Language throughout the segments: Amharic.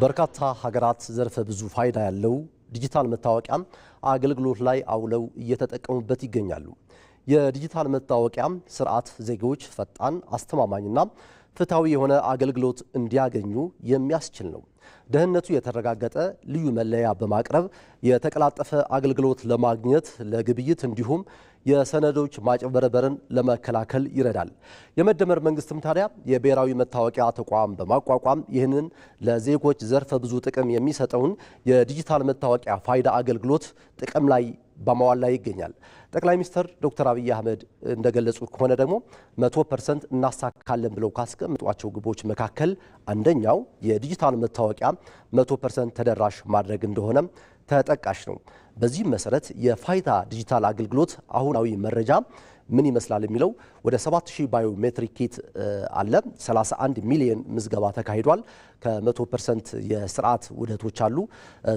በርካታ ሀገራት ዘርፈ ብዙ ፋይዳ ያለው ዲጂታል መታወቂያ አገልግሎት ላይ አውለው እየተጠቀሙበት ይገኛሉ። የዲጂታል መታወቂያ ስርዓት ዜጎች ፈጣን፣ አስተማማኝና ፍትሃዊ የሆነ አገልግሎት እንዲያገኙ የሚያስችል ነው። ደህንነቱ የተረጋገጠ ልዩ መለያ በማቅረብ የተቀላጠፈ አገልግሎት ለማግኘት ለግብይት እንዲሁም የሰነዶች ማጭበርበርን ለመከላከል ይረዳል። የመደመር መንግስትም ታዲያ የብሔራዊ መታወቂያ ተቋም በማቋቋም ይህንን ለዜጎች ዘርፈ ብዙ ጥቅም የሚሰጠውን የዲጂታል መታወቂያ ፋይዳ አገልግሎት ጥቅም ላይ በማዋል ላይ ይገኛል። ጠቅላይ ሚኒስትር ዶክተር አብይ አህመድ እንደገለጹ ከሆነ ደግሞ 100% እናሳካለን ብለው ካስቀምጧቸው ግቦች መካከል አንደኛው የዲጂታል መታወቂያ 100% ተደራሽ ማድረግ እንደሆነ ተጠቃሽ ነው። በዚህም መሰረት የፋይዳ ዲጂታል አገልግሎት አሁናዊ መረጃ ምን ይመስላል የሚለው ወደ 7000 ባዮሜትሪክ ኪት አለ። 31 ሚሊዮን ምዝገባ ተካሂዷል። ከ100% የስርዓት ውህደቶች አሉ።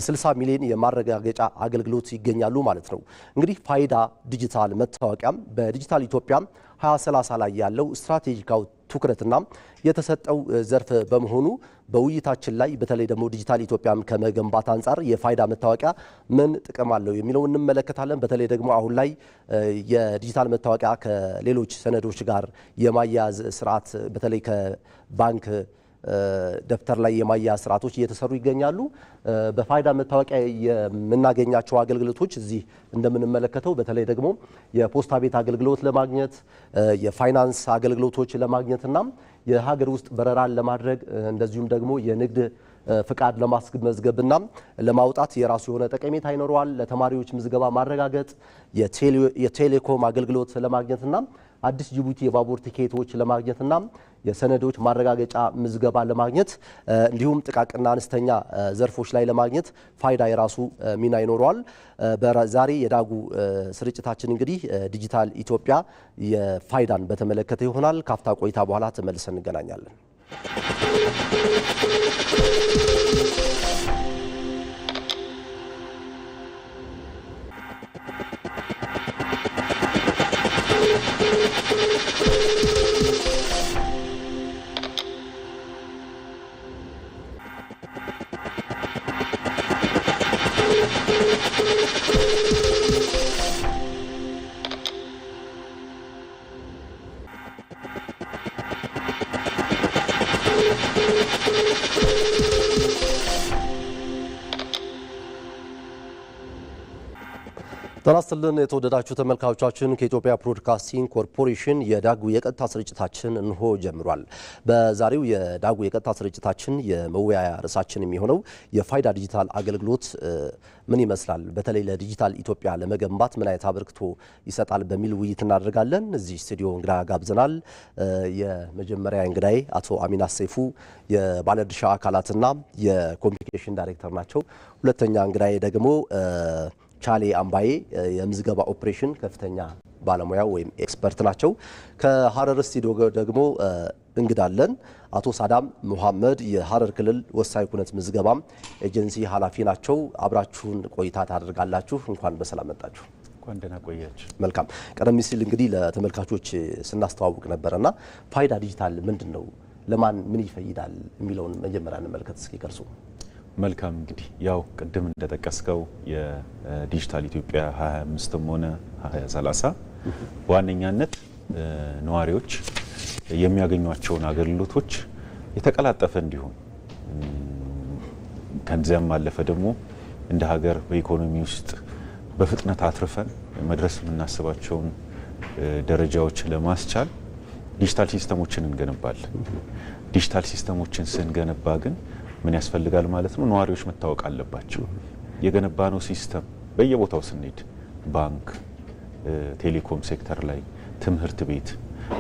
60 ሚሊዮን የማረጋገጫ አገልግሎት ይገኛሉ ማለት ነው። እንግዲህ ፋይዳ ዲጂታል መታወቂያ በዲጂታል ኢትዮጵያ 2030 ላይ ያለው ስትራቴጂካዊ ትኩረትና የተሰጠው ዘርፍ በመሆኑ በውይይታችን ላይ በተለይ ደግሞ ዲጂታል ኢትዮጵያም ከመገንባት አንጻር የፋይዳ መታወቂያ ምን ጥቅም አለው የሚለው እንመለከታለን። በተለይ ደግሞ አሁን ላይ የዲጂታል መታወቂያ ከሌሎች ሰነዶች ጋር የማያያዝ ስርዓት በተለይ ከባንክ ደብተር ላይ የማያያዝ ስርዓቶች እየተሰሩ ይገኛሉ። በፋይዳ መታወቂያ የምናገኛቸው አገልግሎቶች እዚህ እንደምንመለከተው በተለይ ደግሞ የፖስታ ቤት አገልግሎት ለማግኘት የፋይናንስ አገልግሎቶች ለማግኘትና የሀገር ውስጥ በረራን ለማድረግ እንደዚሁም ደግሞ የንግድ ፍቃድ ለማስመዝገብና ለማውጣት የራሱ የሆነ ጠቀሜታ ይኖረዋል። ለተማሪዎች ምዝገባ ማረጋገጥ፣ የቴሌኮም አገልግሎት ለማግኘትና አዲስ ጅቡቲ የባቡር ቲኬቶች ለማግኘትና የሰነዶች ማረጋገጫ ምዝገባ ለማግኘት እንዲሁም ጥቃቅንና አነስተኛ ዘርፎች ላይ ለማግኘት ፋይዳ የራሱ ሚና ይኖረዋል። በዛሬ የዳጉ ስርጭታችን እንግዲህ ዲጂታል ኢትዮጵያ የፋይዳን በተመለከተ ይሆናል። ካፍታ ቆይታ በኋላ ተመልሰን እንገናኛለን። ጤና ይስጥልን የተወደዳችሁ ተመልካቾቻችን፣ ከኢትዮጵያ ብሮድካስቲንግ ኮርፖሬሽን የዳጉ የቀጥታ ስርጭታችን እንሆ ጀምሯል። በዛሬው የዳጉ የቀጥታ ስርጭታችን የመወያያ ርዕሳችን የሚሆነው የፋይዳ ዲጂታል አገልግሎት ምን ይመስላል፣ በተለይ ለዲጂታል ኢትዮጵያ ለመገንባት ምን አይነት አበርክቶ ይሰጣል በሚል ውይይት እናደርጋለን። እዚህ ስቱዲዮ እንግዳ ጋብዘናል። የመጀመሪያ እንግዳዬ አቶ አሚናት ሰይፉ የባለድርሻ አካላትና የኮሚኒኬሽን ዳይሬክተር ናቸው። ሁለተኛ እንግዳዬ ደግሞ ቻሌ አምባዬ የምዝገባ ኦፕሬሽን ከፍተኛ ባለሙያ ወይም ኤክስፐርት ናቸው። ከሐረር ስቱዲዮ ደግሞ እንግዳለን አቶ ሳዳም መሐመድ የሐረር ክልል ወሳኝ ኩነት ምዝገባ ኤጀንሲ ኃላፊ ናቸው። አብራችሁን ቆይታ ታደርጋላችሁ። እንኳን በሰላም መጣችሁ። እንኳን ደህና ቆያችሁ። መልካም። ቀደም ሲል እንግዲህ ለተመልካቾች ስናስተዋውቅ ነበርና ፋይዳ ዲጂታል ምንድነው፣ ለማን ምን ይፈይዳል የሚለውን መጀመሪያ እንመልከት እስኪ ቀርጹ። መልካም። እንግዲህ ያው ቅድም እንደጠቀስከው የዲጂታል ኢትዮጵያ 25ም ሆነ 2030 በዋነኛነት ነዋሪዎች የሚያገኟቸውን አገልግሎቶች የተቀላጠፈ እንዲሆን ከዚያም ማለፈ ደግሞ እንደ ሀገር በኢኮኖሚ ውስጥ በፍጥነት አትርፈን መድረስ የምናስባቸውን ደረጃዎች ለማስቻል ዲጂታል ሲስተሞችን እንገነባለን። ዲጂታል ሲስተሞችን ስንገነባ ግን ምን ያስፈልጋል ማለት ነው? ነዋሪዎች መታወቅ አለባቸው። የገነባነው ሲስተም በየቦታው ስንሄድ ባንክ፣ ቴሌኮም ሴክተር ላይ፣ ትምህርት ቤት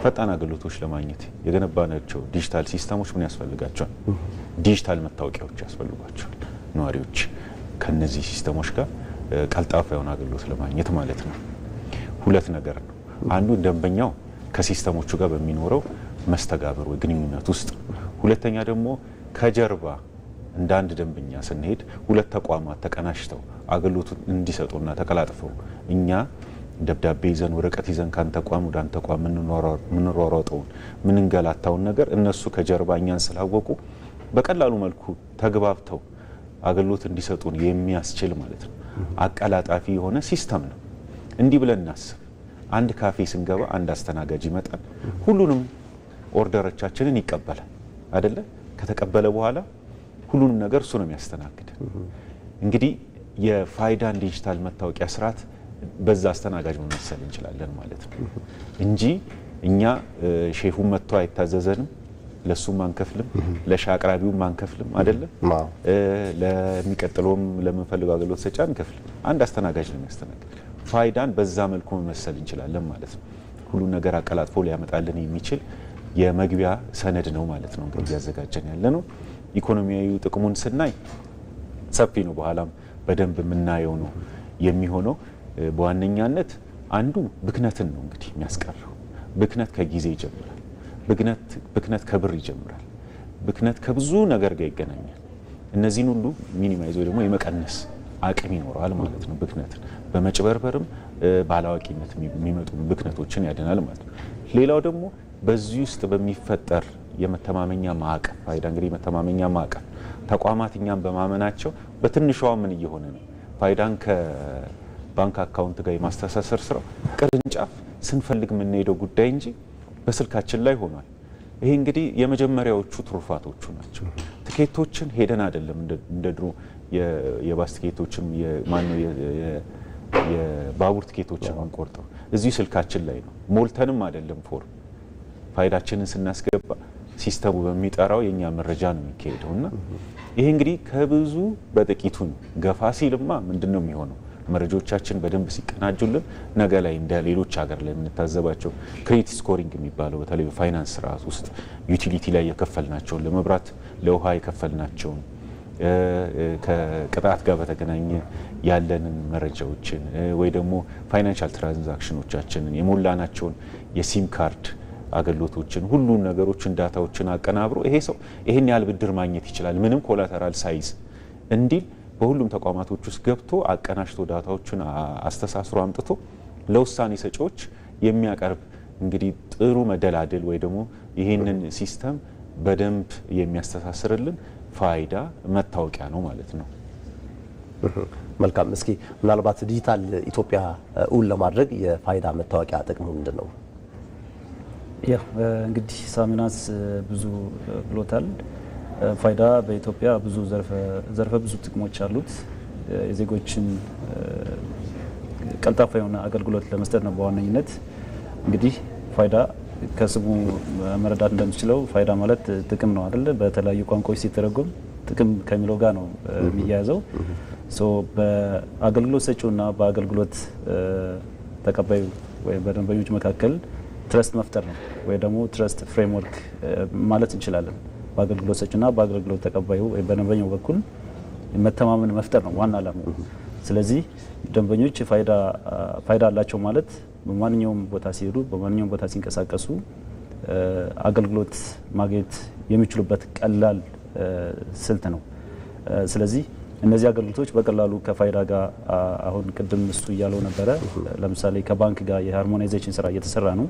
ፈጣን አገልግሎቶች ለማግኘት የገነባናቸው ዲጂታል ሲስተሞች ምን ያስፈልጋቸዋል? ዲጂታል መታወቂያዎች ያስፈልጓቸዋል። ነዋሪዎች ከነዚህ ሲስተሞች ጋር ቀልጣፋ የሆነ አገልግሎት ለማግኘት ማለት ነው። ሁለት ነገር ነው። አንዱ ደንበኛው ከሲስተሞቹ ጋር በሚኖረው መስተጋብር ወይ ግንኙነት ውስጥ፣ ሁለተኛ ደግሞ ከጀርባ እንደ አንድ ደንበኛ ስንሄድ ሁለት ተቋማት ተቀናጅተው አገልግሎቱን እንዲሰጡና ተቀላጥፈው እኛ ደብዳቤ ይዘን ወረቀት ይዘን ካን ተቋም ወደ አንተ ተቋም ምንሯሯጠውን ምንንገላታውን ነገር እነሱ ከጀርባኛን ስላወቁ በቀላሉ መልኩ ተግባብተው አገልግሎት እንዲሰጡን የሚያስችል ማለት ነው አቀላጣፊ የሆነ ሲስተም ነው። እንዲህ ብለን እናስብ። አንድ ካፌ ስንገባ አንድ አስተናጋጅ ይመጣል፣ ሁሉንም ኦርደሮቻችንን ይቀበላል አይደለ? ከተቀበለ በኋላ ሁሉንም ነገር እሱ ነው የሚያስተናግድ። እንግዲህ የፋይዳን ዲጂታል መታወቂያ ስርዓት በዛ አስተናጋጅ መመሰል እንችላለን ማለት ነው እንጂ እኛ ሼፉን መጥቶ አይታዘዘንም፣ ለሱም አንከፍልም፣ ለሻቅራቢውም አንከፍልም አይደለ? ለሚቀጥለውም ለምንፈልገው አገልግሎት ሰጪ አንከፍልም። አንድ አስተናጋጅ ነው የሚያስተናግድ። ፋይዳን በዛ መልኩ መመሰል እንችላለን ማለት ነው። ሁሉ ነገር አቀላጥፎ ሊያመጣልን የሚችል የመግቢያ ሰነድ ነው ማለት ነው እንግዲህ ያዘጋጀን ያለ ነው። ኢኮኖሚያዊ ጥቅሙን ስናይ ሰፊ ነው፣ በኋላም በደንብ የምናየው ነው የሚሆነው። በዋነኛነት አንዱ ብክነትን ነው እንግዲህ የሚያስቀረው። ብክነት ከጊዜ ይጀምራል። ብክነት ከብር ይጀምራል። ብክነት ከብዙ ነገር ጋር ይገናኛል። እነዚህን ሁሉ ሚኒማይዝ ወይ ደግሞ የመቀነስ አቅም ይኖራል ማለት ነው። ብክነትን በመጭበርበርም ባላዋቂነት የሚመጡ ብክነቶችን ያድናል ማለት ነው። ሌላው ደግሞ በዚህ ውስጥ በሚፈጠር የመተማመኛ ማዕቀፍ ፋይዳ እንግዲህ የመተማመኛ ማዕቀፍ ተቋማት እኛም በማመናቸው በትንሿ ምን እየሆነ ነው ፋይዳን ከባንክ አካውንት ጋር የማስተሳሰር ስራው ቅርንጫፍ ስንፈልግ የምንሄደው ጉዳይ እንጂ በስልካችን ላይ ሆኗል። ይሄ እንግዲህ የመጀመሪያዎቹ ትሩፋቶቹ ናቸው። ትኬቶችን ሄደን አይደለም እንደ ድሮ የባስ ትኬቶችም የማነው የባቡር ትኬቶችን አንቆርጠው እዚህ ስልካችን ላይ ነው። ሞልተንም አይደለም ፎርም ፋይዳችንን ስናስገባ ሲስተሙ በሚጠራው የኛ መረጃ ነው የሚካሄደውና ይሄ እንግዲህ ከብዙ በጥቂቱ ገፋ ሲልማ ምንድነው የሚሆነው? መረጃዎቻችን በደንብ ሲቀናጁልን ነገ ላይ እንደ ሌሎች ሀገር ላይ የምንታዘባቸው ክሬዲት ስኮሪንግ የሚባለው በተለይ በፋይናንስ ስርዓት ውስጥ ዩቲሊቲ ላይ የከፈልናቸውን ለመብራት ለውሃ የከፈልናቸውን ከቅጣት ጋር በተገናኘ ያለንን መረጃዎችን ወይ ደግሞ ፋይናንሻል ትራንዛክሽኖቻችንን የሞላናቸውን የሲም ካርድ አገልግሎቶችን ሁሉ ነገሮችን ዳታዎችን አቀናብሮ ይሄ ሰው ይሄን ያህል ብድር ማግኘት ይችላል ምንም ኮላተራል ሳይዝ እንዲል በሁሉም ተቋማቶች ውስጥ ገብቶ አቀናሽቶ ዳታዎችን አስተሳስሮ አምጥቶ ለውሳኔ ሰጪዎች የሚያቀርብ እንግዲህ ጥሩ መደላደል ወይ ደግሞ ይሄንን ሲስተም በደንብ የሚያስተሳስርልን ፋይዳ መታወቂያ ነው ማለት ነው። መልካም። እስኪ ምናልባት ዲጂታል ኢትዮጵያ እውን ለማድረግ የፋይዳ መታወቂያ ጥቅሙ ምንድነው? ያ እንግዲህ ሳሚናስ ብዙ ብሎታል። ፋይዳ በኢትዮጵያ ብዙ ዘርፈ ብዙ ጥቅሞች አሉት። የዜጎችን ቀልጣፋ የሆነ አገልግሎት ለመስጠት ነው በዋነኝነት። እንግዲህ ፋይዳ ከስሙ መረዳት እንደምችለው ፋይዳ ማለት ጥቅም ነው አይደል? በተለያዩ ቋንቋዎች ሲተረጎም ጥቅም ከሚለው ጋር ነው የሚያያዘው። በአገልግሎት ሰጪውና በአገልግሎት ተቀባዩ ወይ በደንበኞች መካከል ትረስት መፍጠር ነው ወይ ደግሞ ትረስት ፍሬምወርክ ማለት እንችላለን። በአገልግሎት ሰጪና በአገልግሎት ተቀባዩ ወይ በደንበኛው በኩል መተማመን መፍጠር ነው ዋና ዓላማው። ስለዚህ ደንበኞች ፋይዳ አላቸው ማለት በማንኛውም ቦታ ሲሄዱ በማንኛውም ቦታ ሲንቀሳቀሱ አገልግሎት ማግኘት የሚችሉበት ቀላል ስልት ነው። ስለዚህ እነዚህ አገልግሎቶች በቀላሉ ከፋይዳ ጋር አሁን ቅድም እሱ እያለው ነበረ። ለምሳሌ ከባንክ ጋር የሃርሞናይዜሽን ስራ እየተሰራ ነው።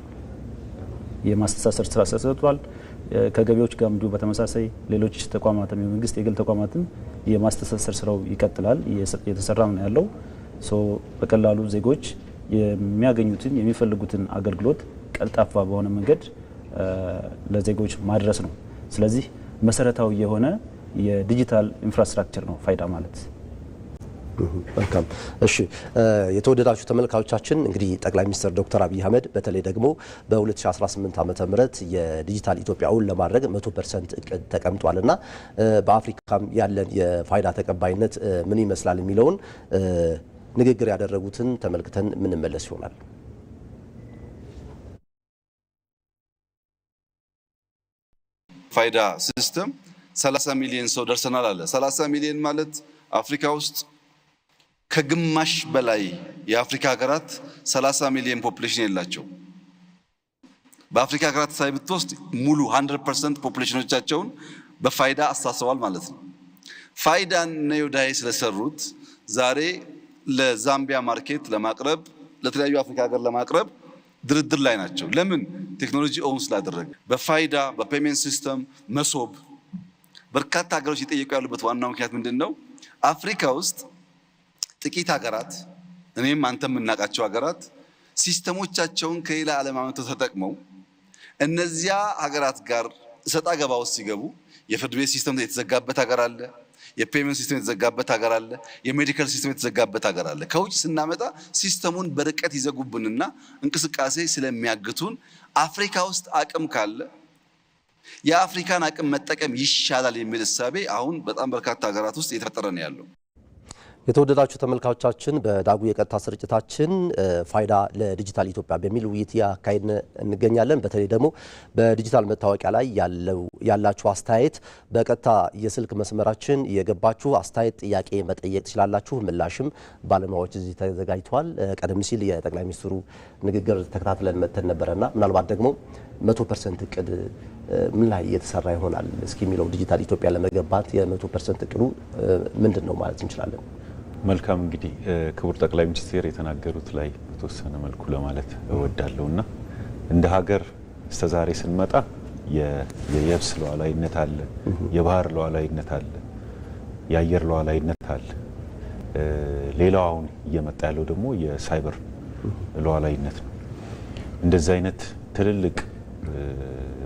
የማስተሳሰር ስራ ተሰርቷል። ከገቢዎች ጋር እንዲሁ በተመሳሳይ ሌሎች ተቋማትም የመንግስት የግል ተቋማትም የማስተሳሰር ስራው ይቀጥላል፣ እየተሰራ ነው ያለው። በቀላሉ ዜጎች የሚያገኙትን የሚፈልጉትን አገልግሎት ቀልጣፋ በሆነ መንገድ ለዜጎች ማድረስ ነው። ስለዚህ መሰረታዊ የሆነ የዲጂታል ኢንፍራስትራክቸር ነው ፋይዳ ማለት። መልካም። እሺ የተወደዳችሁ ተመልካቾቻችን እንግዲህ ጠቅላይ ሚኒስትር ዶክተር አብይ አህመድ በተለይ ደግሞ በ2018 ዓመተ ምህረት የዲጂታል ኢትዮጵያ እውን ለማድረግ 100% እቅድ ተቀምጧልና በአፍሪካም ያለን የፋይዳ ተቀባይነት ምን ይመስላል የሚለውን ንግግር ያደረጉትን ተመልክተን ምንመለስ ይሆናል። ፋይዳ ሲስተም 30 ሚሊዮን ሰው ደርሰናል አለ። 30 ሚሊዮን ማለት አፍሪካ ውስጥ ከግማሽ በላይ የአፍሪካ ሀገራት 30 ሚሊዮን ፖፑሌሽን የላቸው። በአፍሪካ ሀገራት ሳይ ብትወስድ ሙሉ 100% ፖፑሌሽኖቻቸውን በፋይዳ አስተሳስረዋል ማለት ነው። ፋይዳን ነዮዳይ ስለሰሩት ዛሬ ለዛምቢያ ማርኬት ለማቅረብ ለተለያዩ አፍሪካ ሀገር ለማቅረብ ድርድር ላይ ናቸው። ለምን? ቴክኖሎጂ ኦውን ስላደረገ። በፋይዳ በፔሜንት ሲስተም መሶብ በርካታ ሀገሮች እየጠየቁ ያሉበት ዋናው ምክንያት ምንድነው? አፍሪካ ውስጥ ጥቂት ሀገራት እኔም አንተም የምናውቃቸው ሀገራት ሲስተሞቻቸውን ከሌላ ዓለም አመተው ተጠቅመው እነዚያ ሀገራት ጋር እሰጣ ገባ ውስጥ ሲገቡ የፍርድ ቤት ሲስተም የተዘጋበት ሀገር አለ፣ የፔሜንት ሲስተም የተዘጋበት ሀገር አለ፣ የሜዲካል ሲስተም የተዘጋበት ሀገር አለ። ከውጭ ስናመጣ ሲስተሙን በርቀት ይዘጉብንና እንቅስቃሴ ስለሚያግቱን አፍሪካ ውስጥ አቅም ካለ የአፍሪካን አቅም መጠቀም ይሻላል የሚል እሳቤ አሁን በጣም በርካታ ሀገራት ውስጥ እየተፈጠረ ነው ያለው። የተወደዳችሁ ተመልካቾቻችን በዳጉ የቀጥታ ስርጭታችን ፋይዳ ለዲጂታል ኢትዮጵያ በሚል ውይይት ያካሄድን እንገኛለን። በተለይ ደግሞ በዲጂታል መታወቂያ ላይ ያላችሁ አስተያየት በቀጥታ የስልክ መስመራችን የገባችሁ አስተያየት፣ ጥያቄ መጠየቅ ትችላላችሁ። ምላሽም ባለሙያዎች እዚህ ተዘጋጅተዋል። ቀደም ሲል የጠቅላይ ሚኒስትሩ ንግግር ተከታትለን መተን ነበርና ምናልባት ደግሞ 100% እቅድ ምን ላይ እየተሰራ ይሆናል እስኪ የሚለው ዲጂታል ኢትዮጵያ ለመገንባት የ100% እቅዱ ምንድን ነው ማለት እንችላለን? መልካም እንግዲህ ክቡር ጠቅላይ ሚኒስትር የተናገሩት ላይ በተወሰነ መልኩ ለማለት እወዳለሁና እንደ ሀገር እስከዛሬ ስንመጣ የየብስ ሉዓላዊነት አለ፣ የባህር ሉዓላዊነት አለ፣ የአየር ሉዓላዊነት አለ። ሌላው አሁን እየመጣ ያለው ደግሞ የሳይበር ሉዓላዊነት ነው። እንደዚህ አይነት ትልልቅ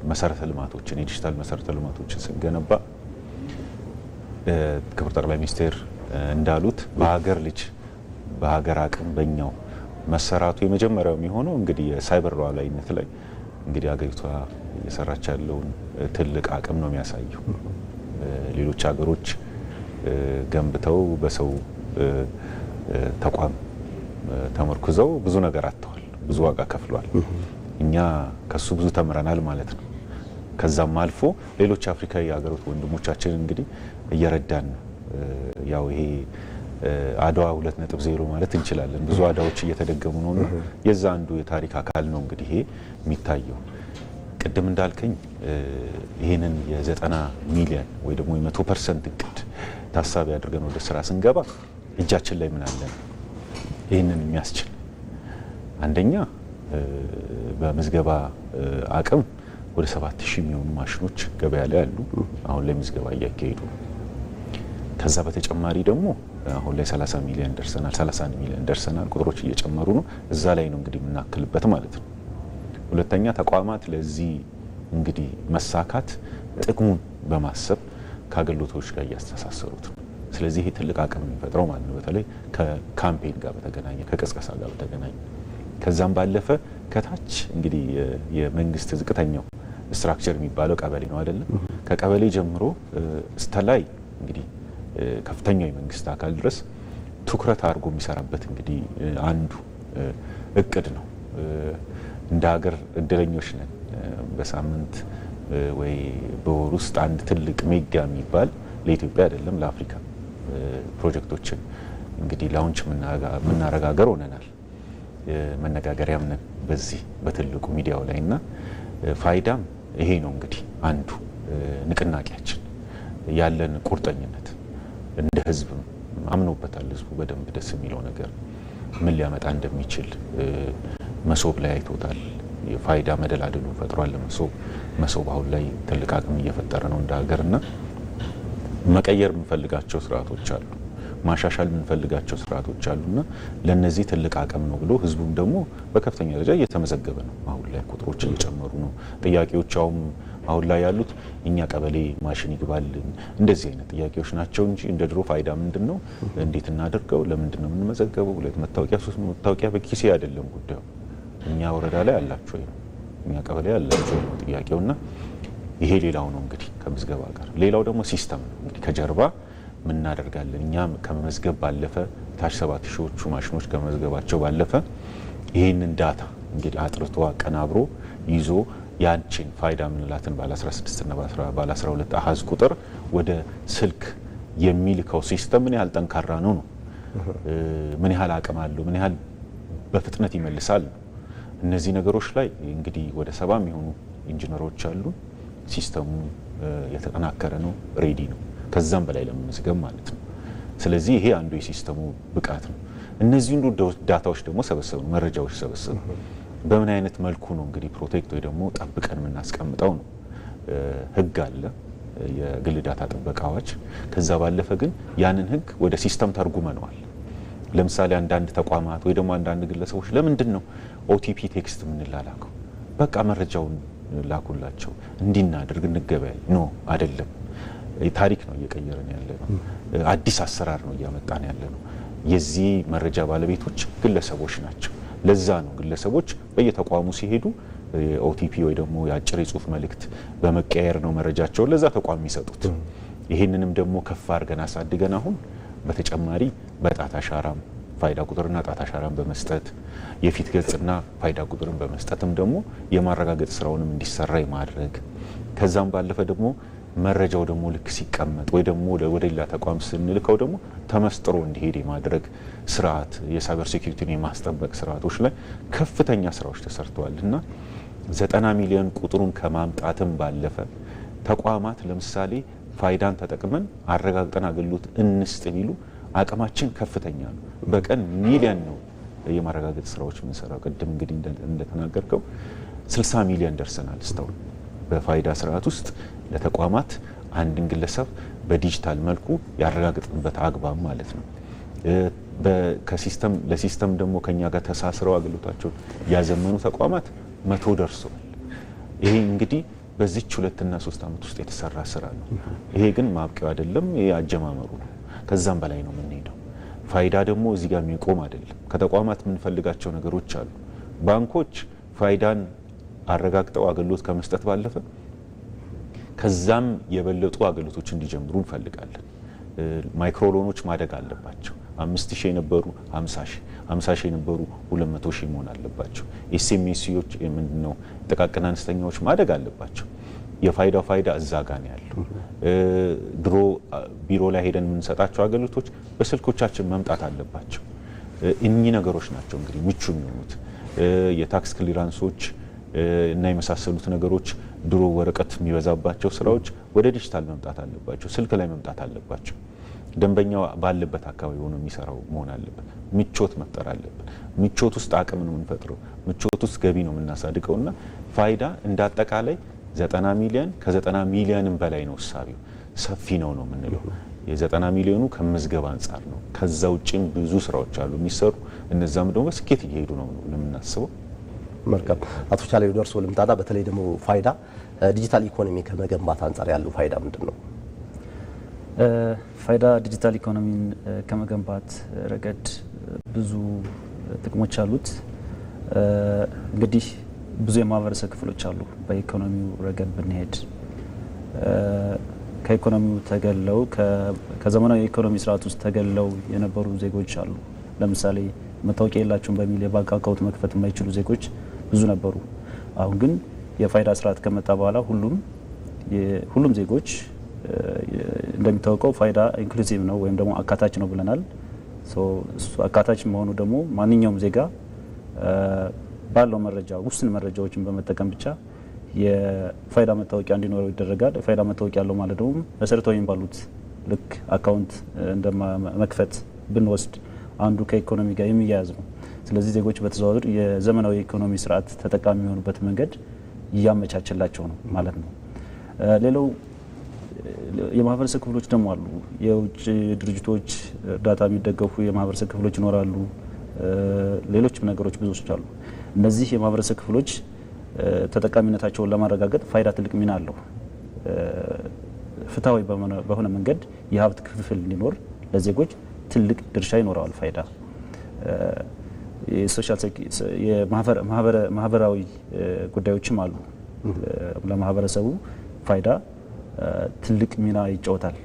መሰረተ ልማቶችን የዲጂታል መሰረተ ልማቶችን ስንገነባ ክቡር ጠቅላይ ሚኒስትር እንዳሉት በሀገር ልጅ በሀገር አቅም በእኛው መሰራቱ የመጀመሪያው የሚሆነው እንግዲህ የሳይበር ሉዓላዊነት ላይ እንግዲህ ሀገሪቷ እየሰራች ያለውን ትልቅ አቅም ነው የሚያሳየው። ሌሎች ሀገሮች ገንብተው በሰው ተቋም ተመርኩዘው ብዙ ነገር አጥተዋል፣ ብዙ ዋጋ ከፍለዋል። እኛ ከሱ ብዙ ተምረናል ማለት ነው። ከዛም አልፎ ሌሎች አፍሪካዊ ሀገሮች ወንድሞቻችን እንግዲህ እየረዳን ነው። ያው ይሄ አድዋ 2.0 ማለት እንችላለን። ብዙ አድዋዎች እየተደገሙ ነውና የዛ አንዱ የታሪክ አካል ነው እንግዲህ ይሄ የሚታየው። ቅድም እንዳልከኝ ይሄንን የ90 ሚሊዮን ወይ ደግሞ የ100% እቅድ ታሳቢ አድርገን ወደ ስራ ስንገባ እጃችን ላይ ምን አለ? ይሄንን የሚያስችል አንደኛ በምዝገባ አቅም ወደ 7000 የሚሆኑ ማሽኖች ገበያ ላይ አሉ። አሁን ላይ ምዝገባ እያካሄዱ ነው። ከዛ በተጨማሪ ደግሞ አሁን ላይ 30 ሚሊዮን ደርሰናል፣ 31 ሚሊዮን ደርሰናል። ቁጥሮች እየጨመሩ ነው። እዛ ላይ ነው እንግዲህ የምናክልበት ማለት ነው። ሁለተኛ ተቋማት ለዚህ እንግዲህ መሳካት ጥቅሙን በማሰብ ከአገልግሎቶች ጋር እያስተሳሰሩት ነው። ስለዚህ ይሄ ትልቅ አቅም የሚፈጥረው ማለት ነው። በተለይ ከካምፔን ጋር በተገናኘ ከቅስቀሳ ጋር በተገናኘ ከዛም ባለፈ ከታች እንግዲህ የመንግስት ዝቅተኛው ስትራክቸር የሚባለው ቀበሌ ነው አይደለም? ከቀበሌ ጀምሮ እስከ ላይ እንግዲህ ከፍተኛው የመንግስት አካል ድረስ ትኩረት አድርጎ የሚሰራበት እንግዲህ አንዱ እቅድ ነው። እንደ ሀገር እድለኞች ነን። በሳምንት ወይ በወር ውስጥ አንድ ትልቅ ሜጋ የሚባል ለኢትዮጵያ አይደለም ለአፍሪካ ፕሮጀክቶችን እንግዲህ ላውንች የምናረጋገር ሆነናል። መነጋገሪያም ነን በዚህ በትልቁ ሚዲያው ላይ እና ፋይዳም ይሄ ነው እንግዲህ አንዱ ንቅናቄያችን ያለን ቁርጠኝነት እንደ ህዝብ አምኖበታል። ህዝቡ በደንብ ደስ የሚለው ነገር ምን ሊያመጣ እንደሚችል መሶብ ላይ አይቶታል። የፋይዳ መደላድሉ ፈጥሯል። መሶብ አሁን ላይ ትልቅ አቅም እየፈጠረ ነው እንደ ሀገርና መቀየር የምንፈልጋቸው ስርዓቶች አሉ፣ ማሻሻል የምንፈልጋቸው ስርዓቶች አሉና ለነዚህ ትልቅ አቅም ነው ብሎ ህዝቡም ደግሞ በከፍተኛ ደረጃ እየተመዘገበ ነው። አሁን ላይ ቁጥሮች እየጨመሩ ነው። ጥያቄዎች አሁን ላይ ያሉት እኛ ቀበሌ ማሽን ይግባልን እንደዚህ አይነት ጥያቄዎች ናቸው እንጂ እንደ ድሮ ፋይዳ ምንድነው፣ እንዴት እናደርገው፣ ለምንድን ነው የምንመዘገበው፣ ሁለት መታወቂያ ሶስት መታወቂያ በኪሴ አይደለም ጉዳዩ። እኛ ወረዳ ላይ አላችሁ ነው፣ እኛ ቀበሌ አላችሁ ነው ጥያቄውና ይሄ ሌላው ነው እንግዲህ ከምዝገባ ጋር። ሌላው ደግሞ ሲስተም ነው እንግዲህ ከጀርባ ምን እናደርጋለን እኛ ከመመዝገብ ባለፈ ታች 7000ዎቹ ማሽኖች ከመዝገባቸው ባለፈ ይሄንን ዳታ እንግዲህ አጥርቶ አቀናብሮ ይዞ ያንቺን ፋይዳ ምንላትን ባለ 16 እና ባለ 12 አሃዝ ቁጥር ወደ ስልክ የሚልከው ሲስተም ምን ያህል ጠንካራ ነው ምን ያህል አቅም አለው፣ ምን ያህል በፍጥነት ይመልሳል። እነዚህ ነገሮች ላይ እንግዲህ ወደ 70 የሚሆኑ ኢንጂነሮች አሉ። ሲስተሙ የተጠናከረ ነው፣ ሬዲ ነው ከዛም በላይ ለመመዝገብ ማለት ነው። ስለዚህ ይሄ አንዱ የሲስተሙ ብቃት ነው። እነዚህ ሁሉ ዳታዎች ደግሞ ሰበሰቡ፣ መረጃዎች ሰበሰቡ። በምን አይነት መልኩ ነው እንግዲህ ፕሮቴክት ወይ ደግሞ ጠብቀን የምናስቀምጠው ነው። ህግ አለ፣ የግል ዳታ ጥበቃ አዋጅ። ከዛ ባለፈ ግን ያንን ህግ ወደ ሲስተም ተርጉመነዋል። ለምሳሌ አንዳንድ ተቋማት ወይ ደግሞ አንዳንድ ግለሰቦች ለምንድን ነው ኦቲፒ ቴክስት የምንላላከው? በቃ መረጃውን ላኩላቸው እንዲናደርግ እንገበያይ። ኖ አይደለም። ታሪክ ነው እየቀየረን ያለ ነው። አዲስ አሰራር ነው እያመጣን ያለ ነው። የዚህ መረጃ ባለቤቶች ግለሰቦች ናቸው። ለዛ ነው ግለሰቦች በየተቋሙ ሲሄዱ ኦቲፒ ወይ ደግሞ የአጭር የጽሁፍ መልእክት በመቀየር ነው መረጃቸውን ለዛ ተቋም የሚሰጡት። ይህንንም ደግሞ ከፍ አድርገን አሳድገን አሁን በተጨማሪ በጣት አሻራም ፋይዳ ቁጥርና ጣት አሻራን በመስጠት የፊት ገጽና ፋይዳ ቁጥርን በመስጠትም ደግሞ የማረጋገጥ ስራውንም እንዲሰራ የማድረግ ከዛም ባለፈ ደግሞ መረጃው ደግሞ ልክ ሲቀመጥ ወይ ደግሞ ወደ ሌላ ተቋም ስንልከው ደግሞ ተመስጥሮ እንዲሄድ የማድረግ ስርዓት የሳይበር ሴኩሪቲን የማስጠበቅ ስርዓቶች ላይ ከፍተኛ ስራዎች ተሰርተዋል እና 90 ሚሊዮን ቁጥሩን ከማምጣትም ባለፈ ተቋማት ለምሳሌ ፋይዳን ተጠቅመን አረጋግጠን አገልግሎት እንስጥ ቢሉ አቅማችን ከፍተኛ ነው። በቀን ሚሊዮን ነው የማረጋገጥ ስራዎች የምንሰራው። ቅድም እንግዲህ እንደተናገርከው 60 ሚሊዮን ደርሰናል እስካሁን በፋይዳ ስርዓት ውስጥ ለተቋማት አንድን ግለሰብ በዲጂታል መልኩ ያረጋግጥበት አግባብ ማለት ነው። ከሲስተም ለሲስተም ደግሞ ከኛ ጋር ተሳስረው አገልግሎታቸውን ያዘመኑ ተቋማት 100 ደርሰዋል። ይሄ እንግዲህ በዚች 2 እና 3 አመት ውስጥ የተሰራ ስራ ነው። ይሄ ግን ማብቂያው አይደለም፣ ይሄ አጀማመሩ ነው። ከዛም በላይ ነው የምንሄደው። ፋይዳ ደግሞ እዚህ ጋር የሚቆም አይደለም። ከተቋማት የምንፈልጋቸው ነገሮች አሉ። ባንኮች ፋይዳን አረጋግጠው አገልግሎት ከመስጠት ባለፈ ከዛም የበለጡ አገልግሎቶች እንዲጀምሩ እንፈልጋለን። ማይክሮሎኖች ማደግ አለባቸው። 5000 የነበሩ 50ሺህ የነበሩ 200,000 መሆን አለባቸው። ኤስኤምኤስዎች ምንድነው ጥቃቅን አነስተኛዎች ማደግ አለባቸው። የፋይዳ እዛ ጋር ነው ያለው። ድሮ ቢሮ ላይ ሄደን የምንሰጣቸው አገልግሎቶች በስልኮቻችን መምጣት አለባቸው። እኚህ ነገሮች ናቸው እንግዲህ ምቹ የሚሆኑት። የታክስ ክሊራንሶች እና የመሳሰሉት ነገሮች ድሮ ወረቀት የሚበዛባቸው ስራዎች ወደ ዲጂታል መምጣት አለባቸው፣ ስልክ ላይ መምጣት አለባቸው። ደንበኛው ባለበት አካባቢ ሆኖ የሚሰራው መሆን አለበት። ምቾት መፍጠር አለበት። ምቾት ውስጥ አቅም ነው የምንፈጥረው፣ ምቾት ውስጥ ገቢ ነው የምናሳድገውና ፋይዳ እንዳጠቃላይ 90 ሚሊዮን ከ90 ሚሊዮንም በላይ ነው እሳቢው። ሰፊ ነው የምንለው። የ90 ሚሊዮኑ ከምዝገባ አንጻር ነው። ከዛ ውጪም ብዙ ስራዎች አሉ የሚሰሩ። እነዛም ደግሞ በስኬት እየሄዱ ነው ለምናስበው። መልካም አቶ ቻሌው ደርሶ ልምጣዳ። በተለይ ደግሞ ፋይዳ ዲጂታል ኢኮኖሚ ከመገንባት አንጻር ያለው ፋይዳ ምንድነው? ፋይዳ ዲጂታል ኢኮኖሚን ከመገንባት ረገድ ብዙ ጥቅሞች አሉት። እንግዲህ ብዙ የማህበረሰብ ክፍሎች አሉ። በኢኮኖሚው ረገድ ብንሄድ ከኢኮኖሚው ተገለው ከዘመናዊ የኢኮኖሚ ስርዓት ውስጥ ተገለው የነበሩ ዜጎች አሉ። ለምሳሌ መታወቂያ የላቸውም በሚል የባንክ አካውንት መክፈት የማይችሉ ዜጎች ብዙ ነበሩ። አሁን ግን የፋይዳ ስርዓት ከመጣ በኋላ ሁሉም ዜጎች እንደሚታወቀው ፋይዳ ኢንክሉሲቭ ነው ወይም ደግሞ አካታች ነው ብለናል። አካታች መሆኑ ደግሞ ማንኛውም ዜጋ ባለው መረጃ ውስን መረጃዎችን በመጠቀም ብቻ የፋይዳ መታወቂያ እንዲኖረው ይደረጋል። የፋይዳ መታወቂያ ያለው ማለት ደግሞ መሰረታዊ የሚባሉት ልክ አካውንት እንደመክፈት ብንወስድ አንዱ ከኢኮኖሚ ጋር የሚያያዝ ነው። ስለዚህ ዜጎች በተዘዋዋሪ የዘመናዊ ኢኮኖሚ ስርዓት ተጠቃሚ የሆኑበት መንገድ እያመቻቸላቸው ነው ማለት ነው። ሌላው የማህበረሰብ ክፍሎች ደግሞ አሉ። የውጭ ድርጅቶች እርዳታ የሚደገፉ የማህበረሰብ ክፍሎች ይኖራሉ። ሌሎችም ነገሮች ብዙዎች አሉ። እነዚህ የማህበረሰብ ክፍሎች ተጠቃሚነታቸውን ለማረጋገጥ ፋይዳ ትልቅ ሚና አለው። ፍትሃዊ በሆነ መንገድ የሀብት ክፍፍል እንዲኖር ለዜጎች ትልቅ ድርሻ ይኖረዋል ፋይዳ። ማህበራዊ ጉዳዮችም አሉ። ለማህበረሰቡ ፋይዳ ትልቅ ሚና ይጫወታል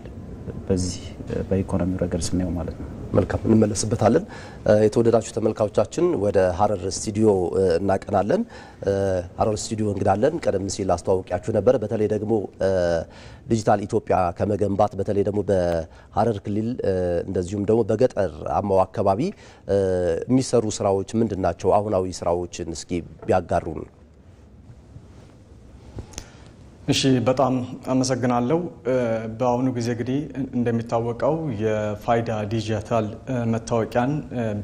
በዚህ በኢኮኖሚ ረገድ ስናየው ማለት ነው። መልካም እንመለስበታለን። የተወደዳችሁ ተመልካቾቻችን ወደ ሀረር ስቱዲዮ እናቀናለን። ሀረር ስቱዲዮ እንግዳለን። ቀደም ሲል አስተዋውቂያችሁ ነበር። በተለይ ደግሞ ዲጂታል ኢትዮጵያ ከመገንባት በተለይ ደግሞ በሀረር ክልል እንደዚሁም ደግሞ በገጠር አማው አካባቢ የሚሰሩ ስራዎች ምንድናቸው? አሁናዊ ስራዎችን እስኪ ቢያጋሩን። እሺ በጣም አመሰግናለሁ። በአሁኑ ጊዜ እንግዲህ እንደሚታወቀው የፋይዳ ዲጂታል መታወቂያን